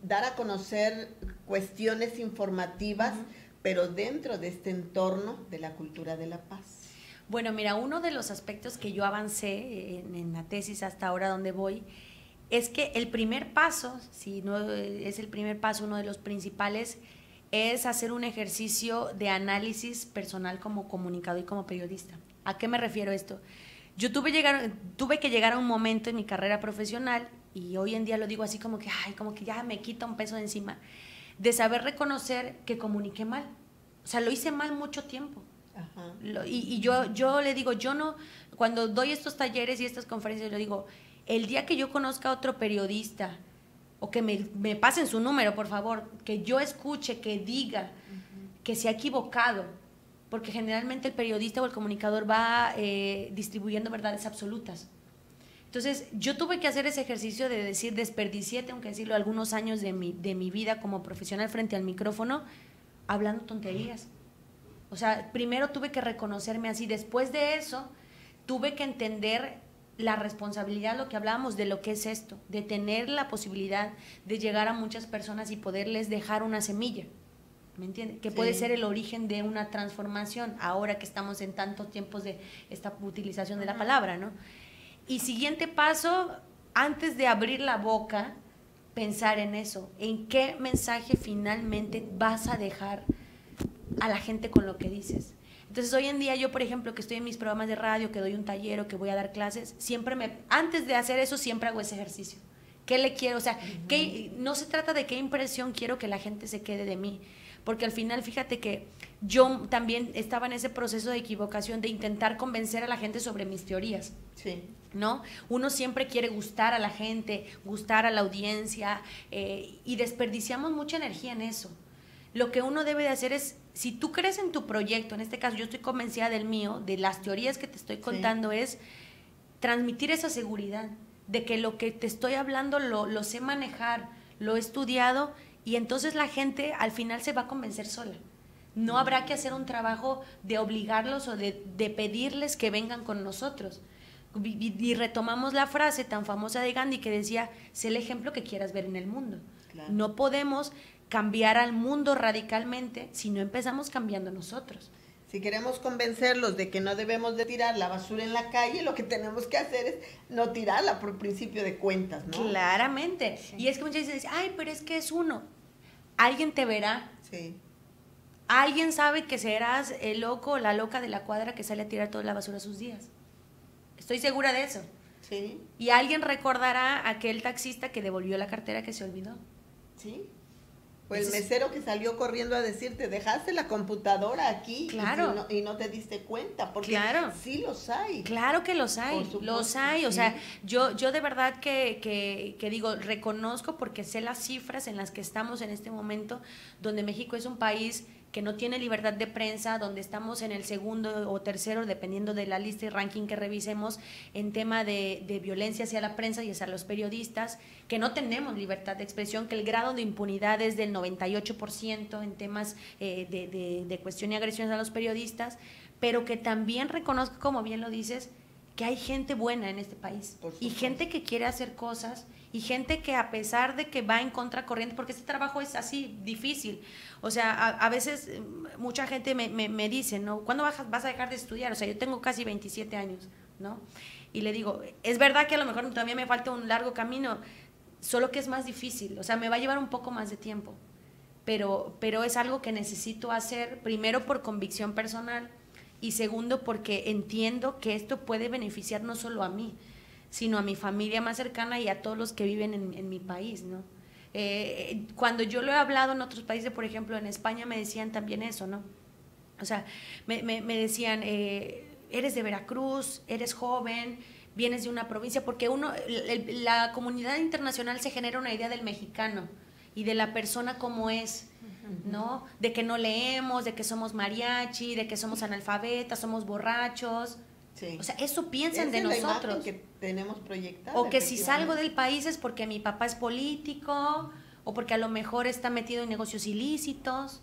[SPEAKER 1] dar a conocer cuestiones informativas, pero dentro de este entorno de la cultura de la paz.
[SPEAKER 2] Bueno, mira, uno de los aspectos que yo avancé en la tesis hasta ahora donde voy, es que el primer paso, si no es el primer paso, uno de los principales, es hacer un ejercicio de análisis personal como comunicador y como periodista. ¿A qué me refiero esto? Yo tuve que llegar a un momento en mi carrera profesional, y hoy en día lo digo así como que ya me quita un peso de encima, de saber reconocer que comuniqué mal. O sea, lo hice mal mucho tiempo. Ajá. Y yo le digo, yo no, cuando doy estos talleres y estas conferencias, yo digo, el día que yo conozca a otro periodista, o que me pasen su número, por favor, que yo escuche, que diga que se ha equivocado, porque generalmente el periodista o el comunicador va distribuyendo verdades absolutas. Entonces, yo tuve que hacer ese ejercicio de decir, desperdicié, tengo que decirlo, algunos años de mi vida como profesional frente al micrófono, hablando tonterías. O sea, primero tuve que reconocerme así, después de eso, tuve que entender la responsabilidad, lo que hablábamos de lo que es esto, de tener la posibilidad de llegar a muchas personas y poderles dejar una semilla, ¿me entiendes? Que puede ser el origen de una transformación, ahora que estamos en tantos tiempos de esta utilización de la palabra, ¿no? Y siguiente paso, antes de abrir la boca, pensar en eso, en qué mensaje finalmente vas a dejar a la gente con lo que dices. Entonces, hoy en día yo, por ejemplo, que estoy en mis programas de radio, que doy un taller o que voy a dar clases, antes de hacer eso, siempre hago ese ejercicio. ¿Qué le quiero? O sea, no se trata de qué impresión quiero que la gente se quede de mí, porque al final, fíjate que yo también estaba en ese proceso de equivocación, de intentar convencer a la gente sobre mis teorías. Sí. ¿No? Uno siempre quiere gustar a la gente, gustar a la audiencia, y desperdiciamos mucha energía en eso. Lo que uno debe de hacer es, si tú crees en tu proyecto, en este caso yo estoy convencida del mío, de las teorías que te estoy contando, es transmitir esa seguridad de que lo que te estoy hablando lo sé manejar, lo he estudiado, y entonces la gente al final se va a convencer sola. No habrá que hacer un trabajo de obligarlos o de pedirles que vengan con nosotros. Y retomamos la frase tan famosa de Gandhi que decía, sé el ejemplo que quieras ver en el mundo. Claro. No podemos cambiar al mundo radicalmente si no empezamos cambiando nosotros.
[SPEAKER 1] Si queremos convencerlos de que no debemos de tirar la basura en la calle, lo que tenemos que hacer es no tirarla por principio de cuentas, ¿no?
[SPEAKER 2] Claramente. Sí. Y es que muchas veces dicen, ay, pero es que es uno. Alguien te verá. Sí. Alguien sabe que serás el loco o la loca de la cuadra que sale a tirar toda la basura a sus días. Estoy segura de eso. Sí. Y alguien recordará a aquel taxista que devolvió la cartera que se olvidó.
[SPEAKER 1] Sí. O el mesero que salió corriendo a decirte, dejaste la computadora aquí. Claro. Y no te diste cuenta, porque claro. Sí los hay.
[SPEAKER 2] Claro que los hay, los hay. Sí. O sea, yo de verdad que digo, reconozco porque sé las cifras en las que estamos en este momento, donde México es un país que no tiene libertad de prensa, donde estamos en el segundo o tercero, dependiendo de la lista y ranking que revisemos, en tema de violencia hacia la prensa y hacia los periodistas, que no tenemos libertad de expresión, que el grado de impunidad es del 98% en temas de cuestión y agresiones a los periodistas, pero que también reconozco, como bien lo dices, que hay gente buena en este país y gente que quiere hacer cosas y gente que a pesar de que va en contracorriente, porque este trabajo es así difícil, o sea, a veces mucha gente me dice, ¿no? ¿Cuándo vas a dejar de estudiar? O sea, yo tengo casi 27 años, ¿no? Y le digo, es verdad que a lo mejor todavía me falta un largo camino, solo que es más difícil, o sea, me va a llevar un poco más de tiempo, pero es algo que necesito hacer, primero por convicción personal, y segundo porque entiendo que esto puede beneficiar no solo a mí, sino a mi familia más cercana y a todos los que viven en mi país, ¿no? Cuando yo lo he hablado en otros países, por ejemplo en España, me decían también eso, ¿no? O sea, me decían, eres de Veracruz, eres joven, vienes de una provincia, porque la comunidad internacional se genera una idea del mexicano y de la persona como es, ¿no? De que no leemos, de que somos mariachi, de que somos analfabetas, somos borrachos. Sí. O sea, eso piensan de nosotros.
[SPEAKER 1] Que tenemos proyectado.
[SPEAKER 2] O que si salgo del país es porque mi papá es político, o porque a lo mejor está metido en negocios ilícitos.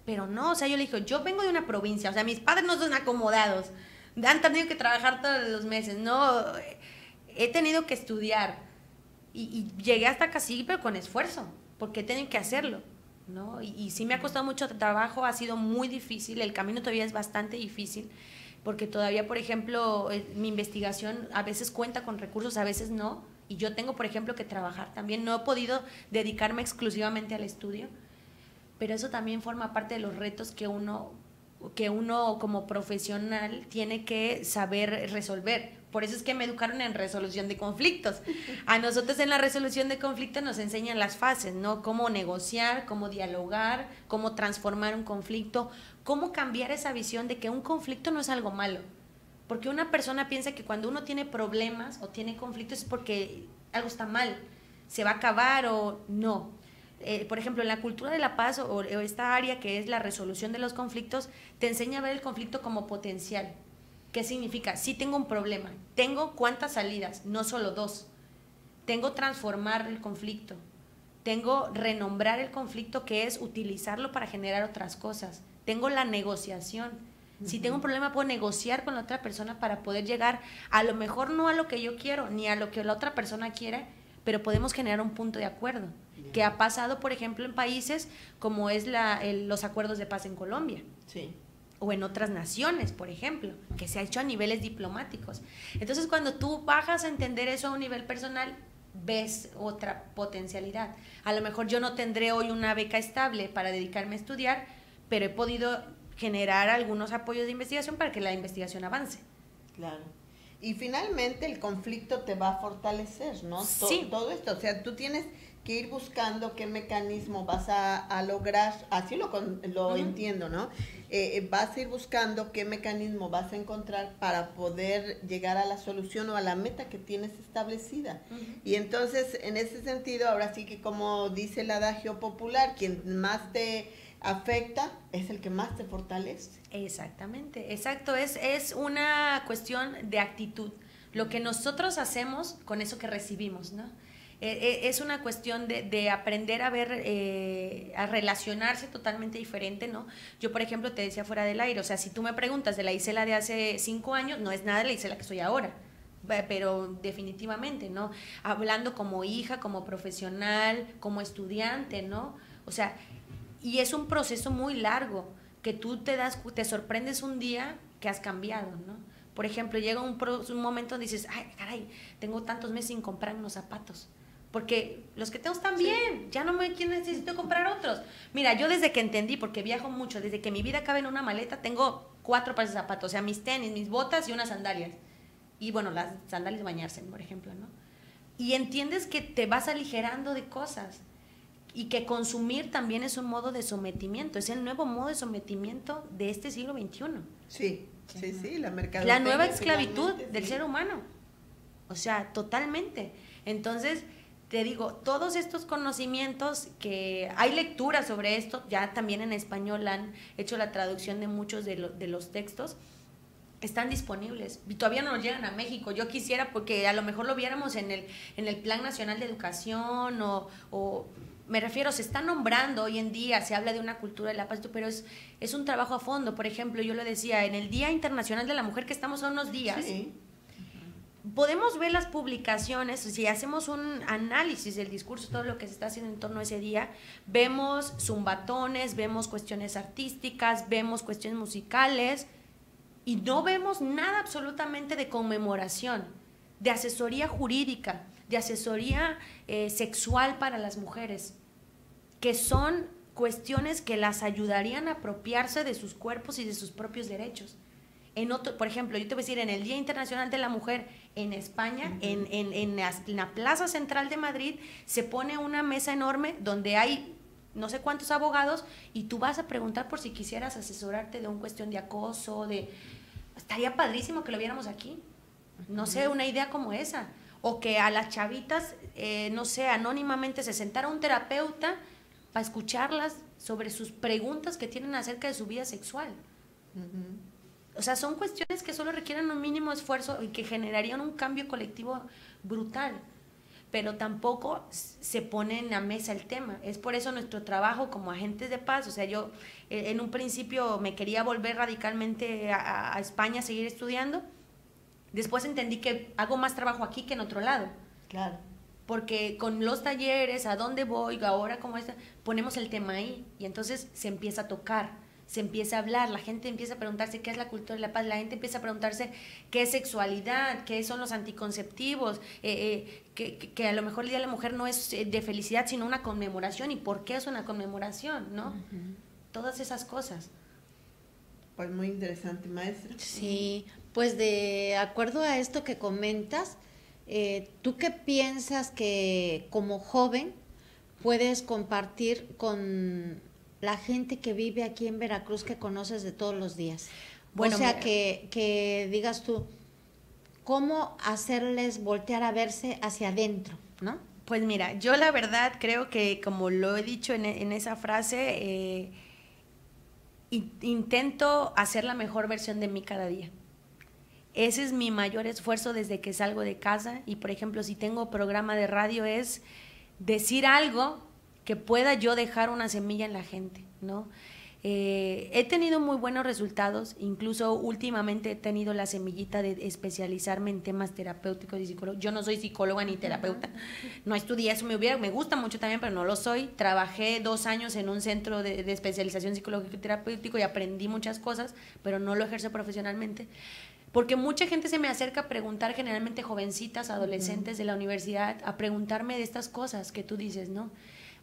[SPEAKER 2] Pero no, o sea, yo le dije, yo vengo de una provincia, o sea, mis padres no son acomodados, han tenido que trabajar todos los meses, no, he tenido que estudiar y llegué hasta casi, pero con esfuerzo, porque he tenido que hacerlo, ¿no? Y sí me ha costado mucho trabajo, ha sido muy difícil, el camino todavía es bastante difícil, porque todavía, por ejemplo, mi investigación a veces cuenta con recursos, a veces no, y yo tengo, por ejemplo, que trabajar también. No he podido dedicarme exclusivamente al estudio, pero eso también forma parte de los retos que uno como profesional tiene que saber resolver. Por eso es que me educaron en resolución de conflictos. A nosotros en la resolución de conflictos nos enseñan las fases, ¿no? Cómo negociar, cómo dialogar, cómo transformar un conflicto, cómo cambiar esa visión de que un conflicto no es algo malo. Porque una persona piensa que cuando uno tiene problemas o tiene conflictos es porque algo está mal, se va a acabar o no. Por ejemplo, en la cultura de la paz o esta área que es la resolución de los conflictos, te enseña a ver el conflicto como potencial. ¿Qué significa? Sí tengo un problema, tengo cuántas salidas, no solo 2. Tengo transformar el conflicto, tengo renombrar el conflicto, que es utilizarlo para generar otras cosas. Tengo la negociación. Si tengo un problema, puedo negociar con la otra persona para poder llegar, a lo mejor no a lo que yo quiero, ni a lo que la otra persona quiere, pero podemos generar un punto de acuerdo, que ha pasado, por ejemplo, en países como es los acuerdos de paz en Colombia.
[SPEAKER 1] Sí.
[SPEAKER 2] O en otras naciones, por ejemplo, que se ha hecho a niveles diplomáticos. Entonces, cuando tú bajas a entender eso a un nivel personal, ves otra potencialidad. A lo mejor yo no tendré hoy una beca estable para dedicarme a estudiar, pero he podido generar algunos apoyos de investigación para que la investigación avance.
[SPEAKER 1] Claro. Y finalmente el conflicto te va a fortalecer, ¿no?
[SPEAKER 2] Sí.
[SPEAKER 1] Todo esto, o sea, tú tienes que ir buscando qué mecanismo vas a lograr, así lo entiendo, ¿no? Vas a ir buscando qué mecanismo vas a encontrar para poder llegar a la solución o a la meta que tienes establecida. Y entonces, en ese sentido, ahora sí que como dice el adagio popular, quien más te afecta es el que más te fortalece.
[SPEAKER 2] Exactamente, exacto, es una cuestión de actitud. Lo que nosotros hacemos con eso que recibimos, ¿no? Es una cuestión de aprender a ver, a relacionarse totalmente diferente, ¿no? Yo, por ejemplo, te decía fuera del aire, o sea, si tú me preguntas de la Isela de hace 5 años, no es nada de la Isela que soy ahora, pero definitivamente, ¿no? Hablando como hija, como profesional, como estudiante, ¿no? O sea, y es un proceso muy largo, que tú te sorprendes un día que has cambiado, ¿no? Por ejemplo, llega un momento donde dices, ay, caray, tengo tantos meses sin comprar unos zapatos, porque los que tengo están bien, ya no necesito comprar otros. Mira, yo desde que entendí, porque viajo mucho, desde que mi vida cabe en una maleta, tengo 4 pares de zapatos, o sea, mis tenis, mis botas y unas sandalias. Y bueno, las sandalias de bañarse, por ejemplo, ¿no? Y entiendes que te vas aligerando de cosas y que consumir también es un modo de sometimiento, es el nuevo modo de sometimiento de este siglo XXI.
[SPEAKER 1] Sí, sí, sí, la mercadotecnia.
[SPEAKER 2] La nueva esclavitud del ser humano, o sea, totalmente. Entonces, te digo, todos estos conocimientos, que hay lecturas sobre esto, ya también en español han hecho la traducción de muchos de los textos, están disponibles y todavía no nos llegan a México. Yo quisiera, porque a lo mejor lo viéramos en el Plan Nacional de Educación o me refiero, se está nombrando hoy en día, se habla de una cultura de la paz, pero es un trabajo a fondo. Por ejemplo, yo lo decía, en el Día Internacional de la Mujer, que estamos a unos días, sí, podemos ver las publicaciones, si hacemos un análisis del discurso, todo lo que se está haciendo en torno a ese día, vemos zumbatones, vemos cuestiones artísticas, vemos cuestiones musicales, y no vemos nada absolutamente de conmemoración, de asesoría jurídica, de asesoría sexual para las mujeres, que son cuestiones que las ayudarían a apropiarse de sus cuerpos y de sus propios derechos. Por ejemplo, yo te voy a decir, en el Día Internacional de la Mujer en España, en la Plaza Central de Madrid, se pone una mesa enorme donde hay no sé cuántos abogados y tú vas a preguntar por si quisieras asesorarte de una cuestión de acoso, estaría padrísimo que lo viéramos aquí. No sé, una idea como esa. O que a las chavitas, no sé, anónimamente se sentara un terapeuta para escucharlas sobre sus preguntas que tienen acerca de su vida sexual. O sea, son cuestiones que solo requieren un mínimo esfuerzo y que generarían un cambio colectivo brutal. Pero tampoco se pone en la mesa el tema. Es por eso nuestro trabajo como agentes de paz. O sea, yo en un principio me quería volver radicalmente a España a seguir estudiando. Después entendí que hago más trabajo aquí que en otro lado.
[SPEAKER 1] Claro.
[SPEAKER 2] Porque con los talleres, a dónde voy, ahora como esta, ponemos el tema ahí y entonces se empieza a tocar. se empieza a hablar, la gente empieza a preguntarse qué es la cultura de la paz, la gente empieza a preguntarse qué es sexualidad, qué son los anticonceptivos, que a lo mejor el Día de la Mujer no es de felicidad, sino una conmemoración, y por qué es una conmemoración, ¿no? Todas esas cosas.
[SPEAKER 1] Pues muy interesante, maestra.
[SPEAKER 16] Sí, pues de acuerdo a esto que comentas, ¿tú qué piensas que como joven puedes compartir con la gente que vive aquí en Veracruz, que conoces de todos los días? Bueno, o sea, que digas tú, ¿cómo hacerles voltear a verse hacia adentro, no?
[SPEAKER 2] Pues mira, yo la verdad creo que, como lo he dicho en esa frase, intento hacer la mejor versión de mí cada día. Ese es mi mayor esfuerzo desde que salgo de casa, y por ejemplo, si tengo programa de radio, es decir algo que pueda yo dejar una semilla en la gente, ¿no? He tenido muy buenos resultados, incluso últimamente he tenido la semillita de especializarme en temas terapéuticos y psicológicos. Yo no soy psicóloga ni terapeuta, no estudié eso, me gusta mucho también, pero no lo soy. Trabajé 2 años en un centro de especialización psicológico y terapéutico y aprendí muchas cosas, pero no lo ejerzo profesionalmente. Porque mucha gente se me acerca a preguntar, generalmente jovencitas, adolescentes de la universidad, a preguntarme de estas cosas que tú dices, ¿no?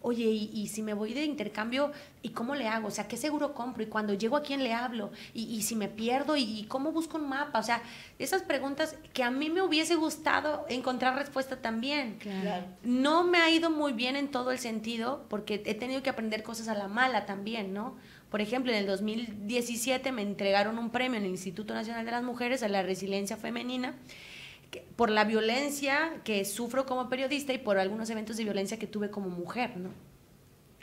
[SPEAKER 2] Oye, y si me voy de intercambio, ¿y cómo le hago? O sea, ¿qué seguro compro? ¿Y cuando llego a quién le hablo? ¿Y si me pierdo? ¿Y cómo busco un mapa? O sea, esas preguntas que a mí me hubiese gustado encontrar respuesta también.
[SPEAKER 16] Claro.
[SPEAKER 2] No me ha ido muy bien en todo el sentido, porque he tenido que aprender cosas a la mala también, ¿no? Por ejemplo, en el 2017 me entregaron un premio en el Instituto Nacional de las Mujeres a la resiliencia femenina, por la violencia que sufro como periodista y por algunos eventos de violencia que tuve como mujer, ¿no?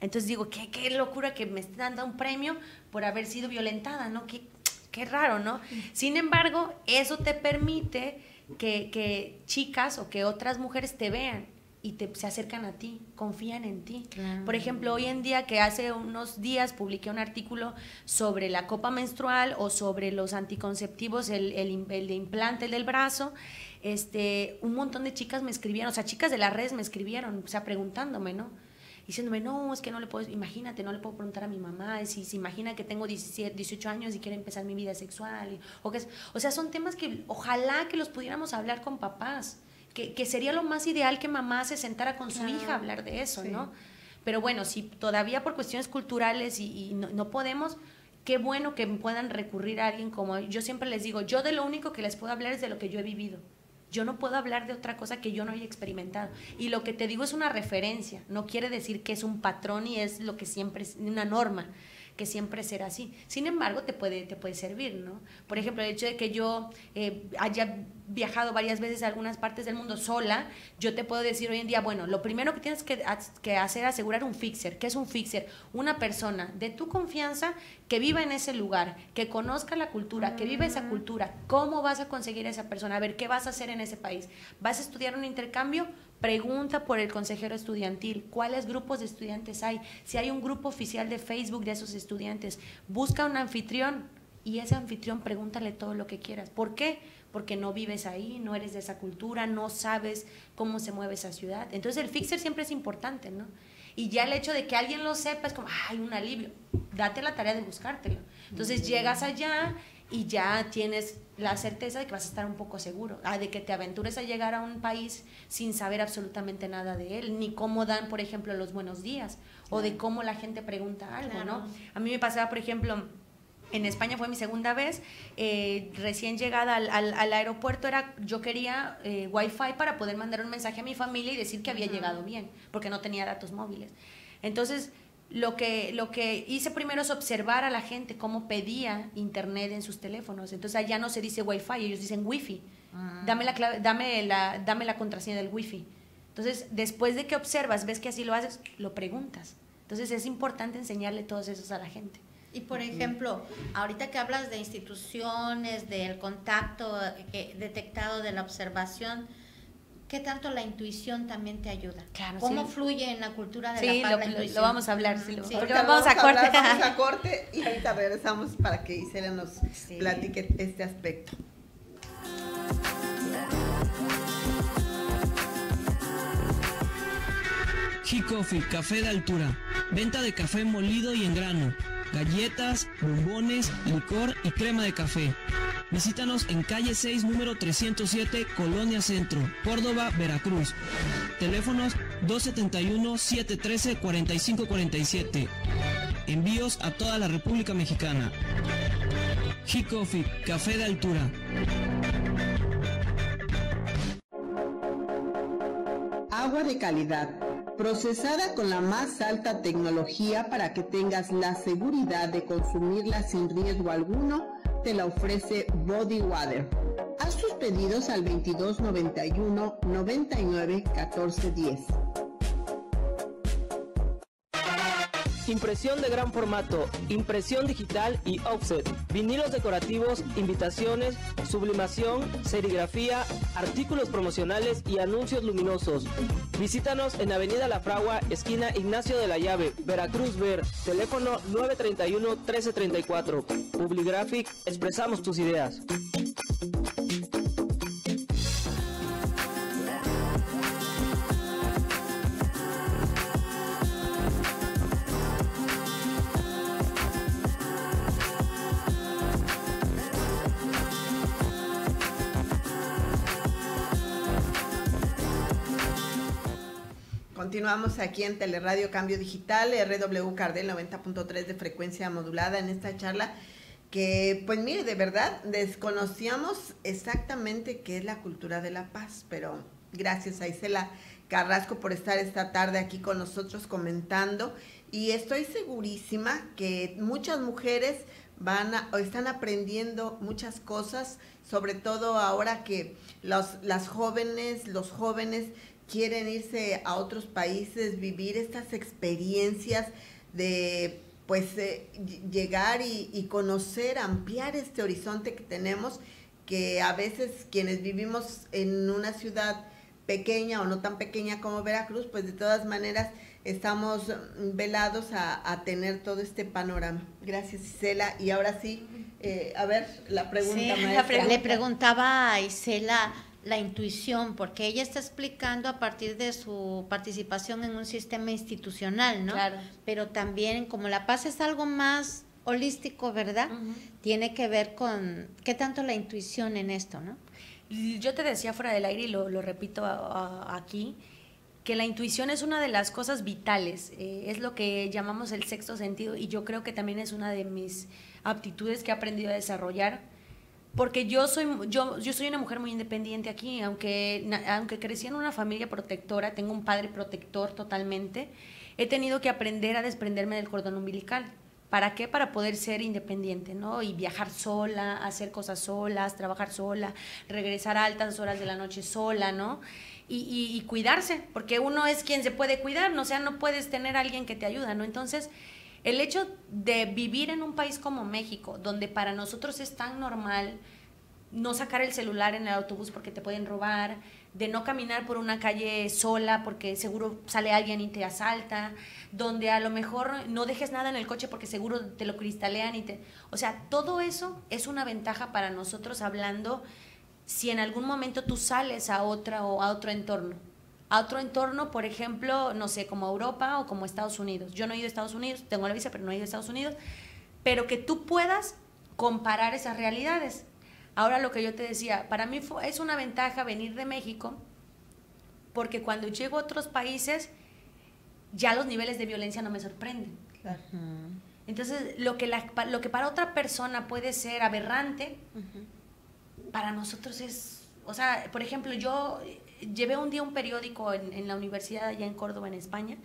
[SPEAKER 2] Entonces digo, qué locura que me estén dando un premio por haber sido violentada, ¿no? Qué raro, ¿no? Sin embargo, eso te permite que chicas o que otras mujeres te vean y se acercan a ti, confían en ti. Claro. Por ejemplo, hoy en día, que hace unos días publiqué un artículo sobre la copa menstrual o sobre los anticonceptivos, el de implante, el del brazo, un montón de chicas me escribieron, o sea, chicas de las redes me escribieron, o sea, preguntándome, ¿no? Diciéndome, no, es que no le puedo, imagínate, no le puedo preguntar a mi mamá, si se imagina que tengo 17, 18 años y quiero empezar mi vida sexual, o sea, son temas que ojalá que los pudiéramos hablar con papás, que sería lo más ideal que mamá se sentara con su hija a hablar de eso, sí, ¿no? Pero bueno, si todavía por cuestiones culturales y no podemos, qué bueno que puedan recurrir a alguien como yo. Siempre les digo, yo de lo único que les puedo hablar es de lo que yo he vivido. Yo no puedo hablar de otra cosa que yo no haya experimentado. Y lo que te digo es una referencia, no quiere decir que es un patrón y es lo que siempre es una norma, que siempre será así. Sin embargo, te puede servir, ¿no? Por ejemplo, el hecho de que yo haya viajado varias veces a algunas partes del mundo sola, yo te puedo decir hoy en día, bueno, lo primero que tienes que hacer es asegurar un fixer. ¿Qué es un fixer? Una persona de tu confianza que viva en ese lugar, que conozca la cultura, que viva esa cultura. ¿Cómo vas a conseguir a esa persona? A ver, ¿qué vas a hacer en ese país? ¿Vas a estudiar un intercambio? Pregunta por el consejero estudiantil, cuáles grupos de estudiantes hay, si hay un grupo oficial de Facebook de esos estudiantes, busca un anfitrión y ese anfitrión pregúntale todo lo que quieras. ¿Por qué? Porque no vives ahí, no eres de esa cultura, no sabes cómo se mueve esa ciudad. Entonces el fixer siempre es importante, ¿no? Y ya el hecho de que alguien lo sepa es como, ¡ay, un alivio! Date la tarea de buscártelo. Entonces llegas allá y ya tienes la certeza de que vas a estar un poco seguro, de que te aventures a llegar a un país sin saber absolutamente nada de él, ni cómo dan, por ejemplo, los buenos días, o de cómo la gente pregunta algo, ¿no? A mí me pasaba, por ejemplo, en España fue mi segunda vez, recién llegada al aeropuerto, yo quería Wi-Fi para poder mandar un mensaje a mi familia y decir que había llegado bien, porque no tenía datos móviles. Entonces, lo que hice primero es observar a la gente cómo pedía internet en sus teléfonos. Entonces allá no se dice Wi-Fi, ellos dicen Wi-Fi. Dame la clave, dame la contraseña del Wi-Fi. Entonces, después de que observas, ves que así lo haces, lo preguntas. Entonces es importante enseñarle todos esos a la gente.
[SPEAKER 16] Y por ejemplo, ahorita que hablas de instituciones, del contacto detectado de la observación, ¿qué tanto la intuición también te ayuda? Claro, ¿cómo fluye en la cultura de la paz la intuición?
[SPEAKER 2] Lo vamos a hablar, sí.
[SPEAKER 1] Porque vamos a corte y ahorita regresamos para que Isela nos platique este aspecto.
[SPEAKER 17] G-Coffee, café de altura. Venta de café molido y en grano.
[SPEAKER 12] galletas, bombones, licor y crema de café. Visítanos en calle 6, número 307, Colonia Centro, Córdoba, Veracruz. Teléfonos 271-713-4547. Envíos a toda la República Mexicana. G-Coffee, café de altura.
[SPEAKER 1] Agua de calidad, procesada con la más alta tecnología para que tengas la seguridad de consumirla sin riesgo alguno, te la ofrece Body Water. Haz tus pedidos al 2291 99 14 10.
[SPEAKER 12] Impresión de gran formato, impresión digital y offset, vinilos decorativos, invitaciones, sublimación, serigrafía, artículos promocionales y anuncios luminosos. Visítanos en Avenida La Fragua, esquina Ignacio de la Llave, Veracruz Ver, teléfono 931-1334. Publigraphic, expresamos tus ideas.
[SPEAKER 1] Continuamos aquí en Teleradio Cambio Digital, RW Cardel 90.3 de frecuencia modulada en esta charla que, pues mire, de verdad desconocíamos exactamente qué es la cultura de la paz, pero gracias a Isela Carrasco por estar esta tarde aquí con nosotros comentando, y estoy segurísima que muchas mujeres están aprendiendo muchas cosas, sobre todo ahora que las jóvenes, los jóvenes quieren irse a otros países, vivir estas experiencias de llegar y conocer, ampliar este horizonte que tenemos, que a veces quienes vivimos en una ciudad pequeña o no tan pequeña como Veracruz, pues de todas maneras estamos velados a tener todo este panorama. Gracias, Isela. Y ahora sí, a ver, la pregunta,
[SPEAKER 16] sí,
[SPEAKER 1] maestra.
[SPEAKER 16] Le preguntaba a Isela la intuición, porque ella está explicando a partir de su participación en un sistema institucional, ¿no?
[SPEAKER 2] Claro.
[SPEAKER 16] Pero también, como la paz es algo más holístico, ¿verdad? Tiene que ver con qué tanto la intuición en esto, ¿no?
[SPEAKER 2] Yo te decía fuera del aire y lo repito aquí, que la intuición es una de las cosas vitales, es lo que llamamos el sexto sentido, y yo creo que también es una de mis aptitudes que he aprendido a desarrollar, porque yo soy una mujer muy independiente aquí, aunque crecí en una familia protectora, tengo un padre protector totalmente, he tenido que aprender a desprenderme del cordón umbilical. ¿Para qué? Para poder ser independiente, ¿no? Y viajar sola, hacer cosas solas, trabajar sola, regresar a altas horas de la noche sola, ¿no? Y cuidarse, porque uno es quien se puede cuidar, ¿no? O sea, no puedes tener a alguien que te ayuda, ¿no? Entonces, el hecho de vivir en un país como México, donde para nosotros es tan normal no sacar el celular en el autobús porque te pueden robar, de no caminar por una calle sola porque seguro sale alguien y te asalta, donde a lo mejor no dejes nada en el coche porque seguro te lo cristalean o sea, todo eso es una ventaja para nosotros, hablando si en algún momento tú sales a otro entorno. A otro entorno, por ejemplo, no sé, como Europa o como Estados Unidos. Yo no he ido a Estados Unidos, tengo la visa, pero no he ido a Estados Unidos, pero que tú puedas comparar esas realidades. Ahora, lo que yo te decía, para mí es una ventaja venir de México, porque cuando llego a otros países, ya los niveles de violencia no me sorprenden.
[SPEAKER 1] Claro.
[SPEAKER 2] Entonces, lo que para otra persona puede ser aberrante, para nosotros es, o sea, por ejemplo, yo llevé un día un periódico en la universidad allá en Córdoba, en España,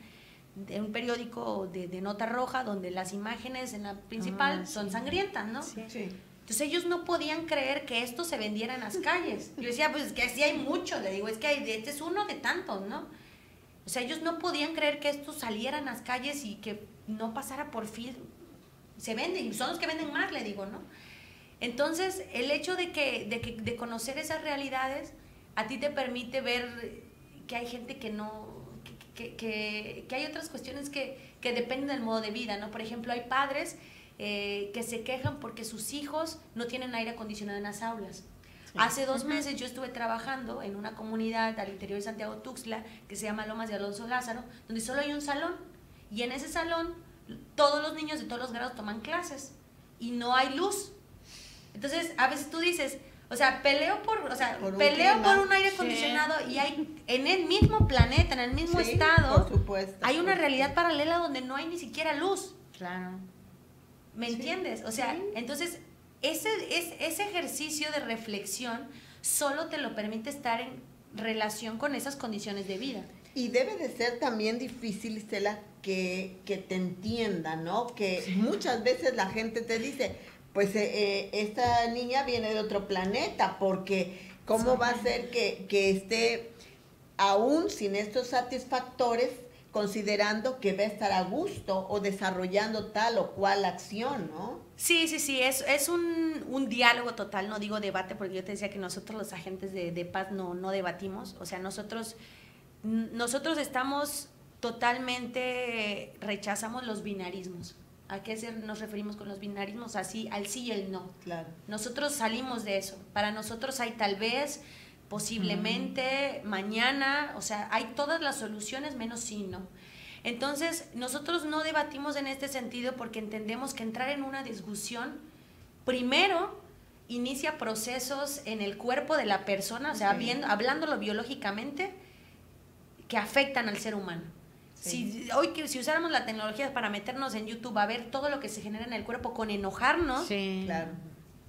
[SPEAKER 2] un periódico de nota roja, donde las imágenes en la principal son sangrientas, ¿no?
[SPEAKER 1] Sí, sí.
[SPEAKER 2] Entonces ellos no podían creer que esto se vendiera en las calles. Yo decía, pues es que sí hay mucho, le digo, es que este es uno de tantos, ¿no? O sea, ellos no podían creer que esto saliera en las calles y que no pasara por fin. Se venden, son los que venden más, le digo, ¿no? Entonces, el hecho de conocer esas realidades a ti te permite ver que hay gente que no, que hay otras cuestiones que dependen del modo de vida, ¿no? Por ejemplo, hay padres que se quejan porque sus hijos no tienen aire acondicionado en las aulas. Sí. Hace 2 meses yo estuve trabajando en una comunidad al interior de Santiago Tuxtla que se llama Lomas de Alonso Lázaro, donde solo hay un salón, y en ese salón todos los niños de todos los grados toman clases y no hay luz. Entonces, a veces tú dices, o sea, peleo por un aire acondicionado y hay en el mismo planeta, en el mismo estado,
[SPEAKER 1] por supuesto,
[SPEAKER 2] hay una realidad paralela donde no hay ni siquiera luz.
[SPEAKER 16] Claro.
[SPEAKER 2] ¿Me entiendes? O sea, entonces ese ejercicio de reflexión solo te lo permite estar en relación con esas condiciones de vida.
[SPEAKER 1] Y debe de ser también difícil, Estela, que te entiendan, ¿no? Que muchas veces la gente te dice, pues esta niña viene de otro planeta, porque ¿cómo va a ser que esté aún sin estos satisfactores considerando que va a estar a gusto o desarrollando tal o cual acción, ¿no?
[SPEAKER 2] Sí, es un diálogo total, no digo debate, porque yo te decía que nosotros los agentes de paz no debatimos, o sea, nosotros estamos totalmente, rechazamos los binarismos. ¿A qué nos referimos con los binarismos? Así, al sí y el no.
[SPEAKER 1] Claro.
[SPEAKER 2] Nosotros salimos de eso. Para nosotros hay tal vez, posiblemente, mañana, o sea, hay todas las soluciones menos sí, no. Entonces, nosotros no debatimos en este sentido porque entendemos que entrar en una discusión, primero, inicia procesos en el cuerpo de la persona, o sea, hablándolo biológicamente, que afectan al ser humano. Sí. Si usáramos la tecnología para meternos en YouTube a ver todo lo que se genera en el cuerpo con enojarnos,
[SPEAKER 1] claro.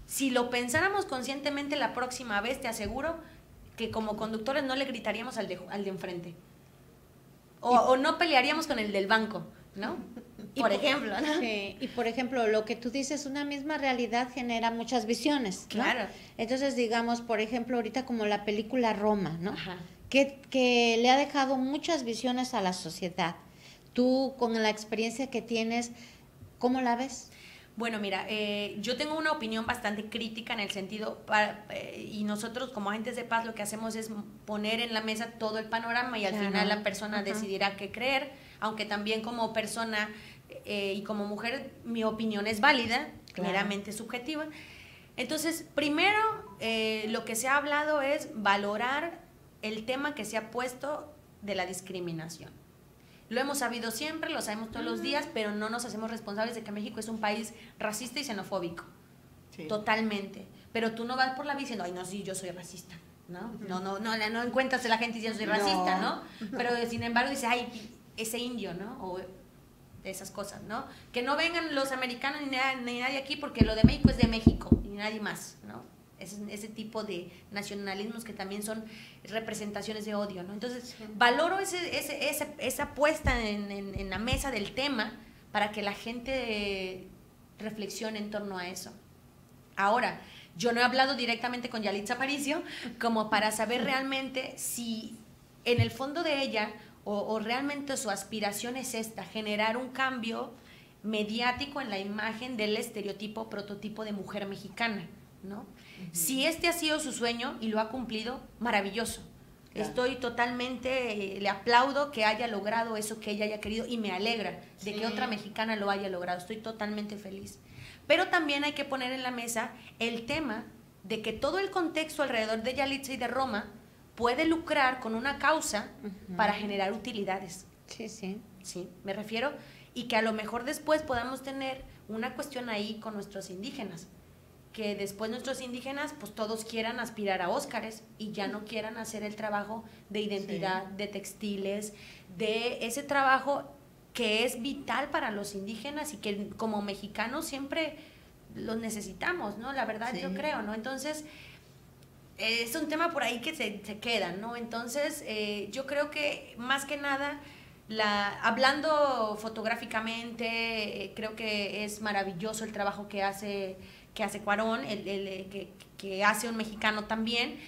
[SPEAKER 2] Si lo pensáramos conscientemente la próxima vez, te aseguro que como conductores no le gritaríamos al de enfrente. O no pelearíamos con el del banco, ¿no? Por ejemplo, ¿no?
[SPEAKER 16] Sí, y por ejemplo, lo que tú dices, una misma realidad genera muchas visiones, ¿no?
[SPEAKER 2] Claro.
[SPEAKER 16] Entonces, digamos, por ejemplo, ahorita como la película Roma, ¿no?
[SPEAKER 2] Ajá.
[SPEAKER 16] Que le ha dejado muchas visiones a la sociedad. Tú, con la experiencia que tienes, ¿cómo la ves?
[SPEAKER 2] Bueno, mira, yo tengo una opinión bastante crítica en el sentido, y nosotros como agentes de paz lo que hacemos es poner en la mesa todo el panorama y al final la persona decidirá qué creer, aunque también como persona y como mujer mi opinión es válida, meramente subjetiva. Entonces, primero, lo que se ha hablado es valorar el tema que se ha puesto de la discriminación. Lo hemos sabido siempre, lo sabemos todos los días, pero no nos hacemos responsables de que México es un país racista y xenofóbico. Sí. Totalmente. Pero tú no vas por la vida diciendo, ay, no, sí, yo soy racista, ¿no? No encuentras a la gente diciendo soy racista, ¿no? Pero sin embargo dice, ay, ese indio, ¿no? O esas cosas, ¿no? Que no vengan los americanos ni nadie aquí porque lo de México es de México y nadie más, ¿no? Ese tipo de nacionalismos que también son representaciones de odio, ¿no? Entonces, valoro esa puesta en la mesa del tema para que la gente reflexione en torno a eso. Ahora, yo no he hablado directamente con Yalitza Aparicio como para saber realmente si en el fondo de ella o realmente su aspiración es esta, generar un cambio mediático en la imagen del estereotipo, prototipo de mujer mexicana, ¿no? Si este ha sido su sueño y lo ha cumplido, maravilloso. Claro. Estoy totalmente, le aplaudo que haya logrado eso que ella haya querido y me alegra de que otra mexicana lo haya logrado. Estoy totalmente feliz. Pero también hay que poner en la mesa el tema de que todo el contexto alrededor de Yalitza y de Roma puede lucrar con una causa para generar utilidades. Sí, me refiero, y que a lo mejor después podamos tener una cuestión ahí con nuestros indígenas, que después nuestros indígenas pues todos quieran aspirar a Óscares y ya no quieran hacer el trabajo de identidad, de textiles, de ese trabajo que es vital para los indígenas y que como mexicanos siempre los necesitamos, ¿no? La verdad yo creo, ¿no? Entonces, es un tema por ahí que se queda, ¿no? Entonces, yo creo que más que nada, hablando fotográficamente, creo que es maravilloso el trabajo que hace Cuarón, que hace un mexicano también,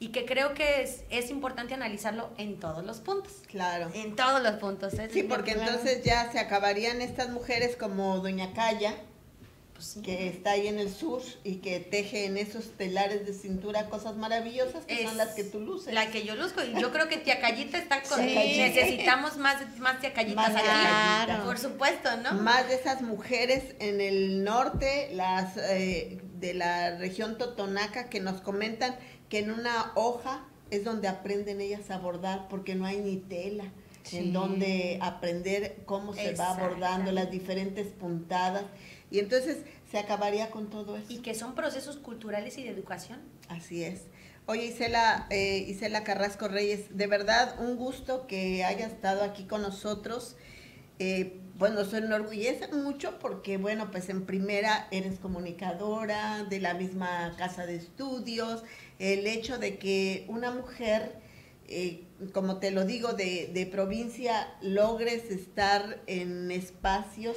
[SPEAKER 2] y que creo que es importante analizarlo en todos los puntos.
[SPEAKER 1] Claro.
[SPEAKER 2] En todos los puntos.
[SPEAKER 1] Sí, porque entonces ya se acabarían estas mujeres como Doña Calla, que está ahí en el sur y que teje en esos telares de cintura cosas maravillosas que son las que tú luces.
[SPEAKER 2] La que yo luzco, y yo creo que Tía Callita está con... Necesitamos más Tía Callitas aquí, por supuesto, ¿no?
[SPEAKER 1] Más de esas mujeres en el norte, las de la región totonaca, que nos comentan que en una hoja es donde aprenden ellas a bordar porque no hay ni tela. en donde aprender cómo se va abordando las diferentes puntadas, y entonces se acabaría con todo eso.
[SPEAKER 2] Y que son procesos culturales y de educación.
[SPEAKER 1] Así es. Oye, Isela Carrasco Reyes, de verdad un gusto que hayas estado aquí con nosotros. Bueno, se enorgullece mucho porque, bueno, pues en primera eres comunicadora de la misma casa de estudios, el hecho de que una mujer, como te lo digo, de provincia, logres estar en espacios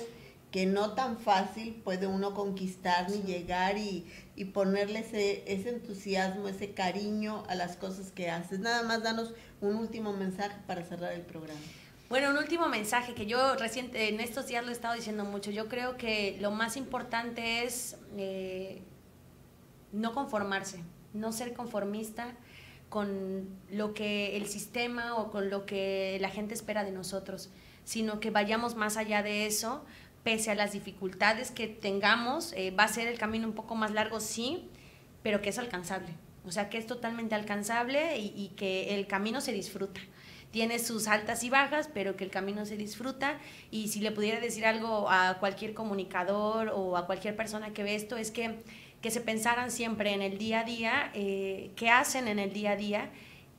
[SPEAKER 1] que no tan fácil puede uno conquistar ni llegar y ponerle ese entusiasmo, ese cariño a las cosas que haces. Nada más danos un último mensaje para cerrar el programa.
[SPEAKER 2] Bueno, un último mensaje que yo en estos días lo he estado diciendo mucho. Yo creo que lo más importante es no conformarse, no ser conformista con lo que el sistema o con lo que la gente espera de nosotros, sino que vayamos más allá de eso, pese a las dificultades que tengamos. Va a ser el camino un poco más largo, sí, pero que es alcanzable. O sea, que es totalmente alcanzable y que el camino se disfruta. Tiene sus altas y bajas, pero que el camino se disfruta. Y si le pudiera decir algo a cualquier comunicador o a cualquier persona que ve esto, es que se pensaran siempre en el día a día, qué hacen en el día a día,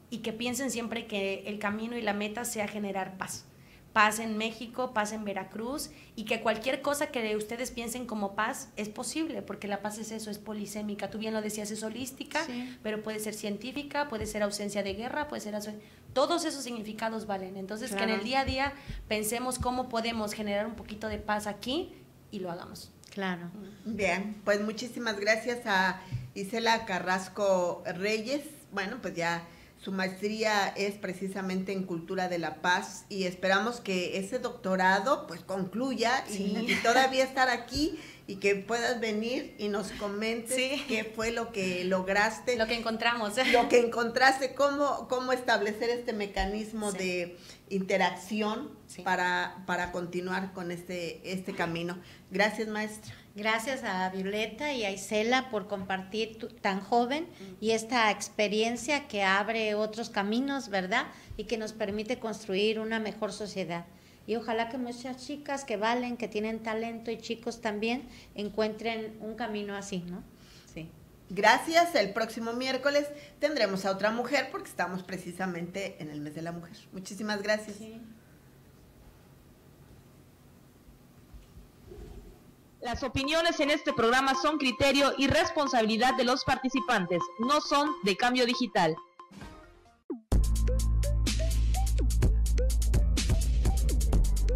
[SPEAKER 2] y que piensen siempre que el camino y la meta sea generar paz. Paz en México, paz en Veracruz, y que cualquier cosa que ustedes piensen como paz es posible, porque la paz es eso, es polisémica. Tú bien lo decías, es holística, sí, pero puede ser científica, puede ser ausencia de guerra, puede ser todos esos significados valen. Entonces, claro, que en el día a día pensemos cómo podemos generar un poquito de paz aquí y lo hagamos.
[SPEAKER 16] Claro.
[SPEAKER 1] Bien, pues muchísimas gracias a Isela Carrasco Reyes. Bueno, pues ya su maestría es precisamente en Cultura de la Paz, y esperamos que ese doctorado pues concluya, sí, y todavía estar aquí y que puedas venir y nos comentes, sí, qué fue lo que lograste.
[SPEAKER 2] Lo que encontramos.
[SPEAKER 1] Lo que encontraste, cómo establecer este mecanismo, sí, de interacción, sí, para continuar con este camino. Gracias, maestra.
[SPEAKER 16] Gracias a Violeta y a Isela por compartir tan joven y esta experiencia que abre otros caminos, ¿verdad? Y que nos permite construir una mejor sociedad. Y ojalá que muchas chicas que valen, que tienen talento, y chicos también, encuentren un camino así, ¿no? Sí.
[SPEAKER 1] Gracias. El próximo miércoles tendremos a otra mujer, porque estamos precisamente en el mes de la mujer. Muchísimas gracias. Sí.
[SPEAKER 17] Las opiniones en este programa son criterio y responsabilidad de los participantes, no son de Cambio Digital.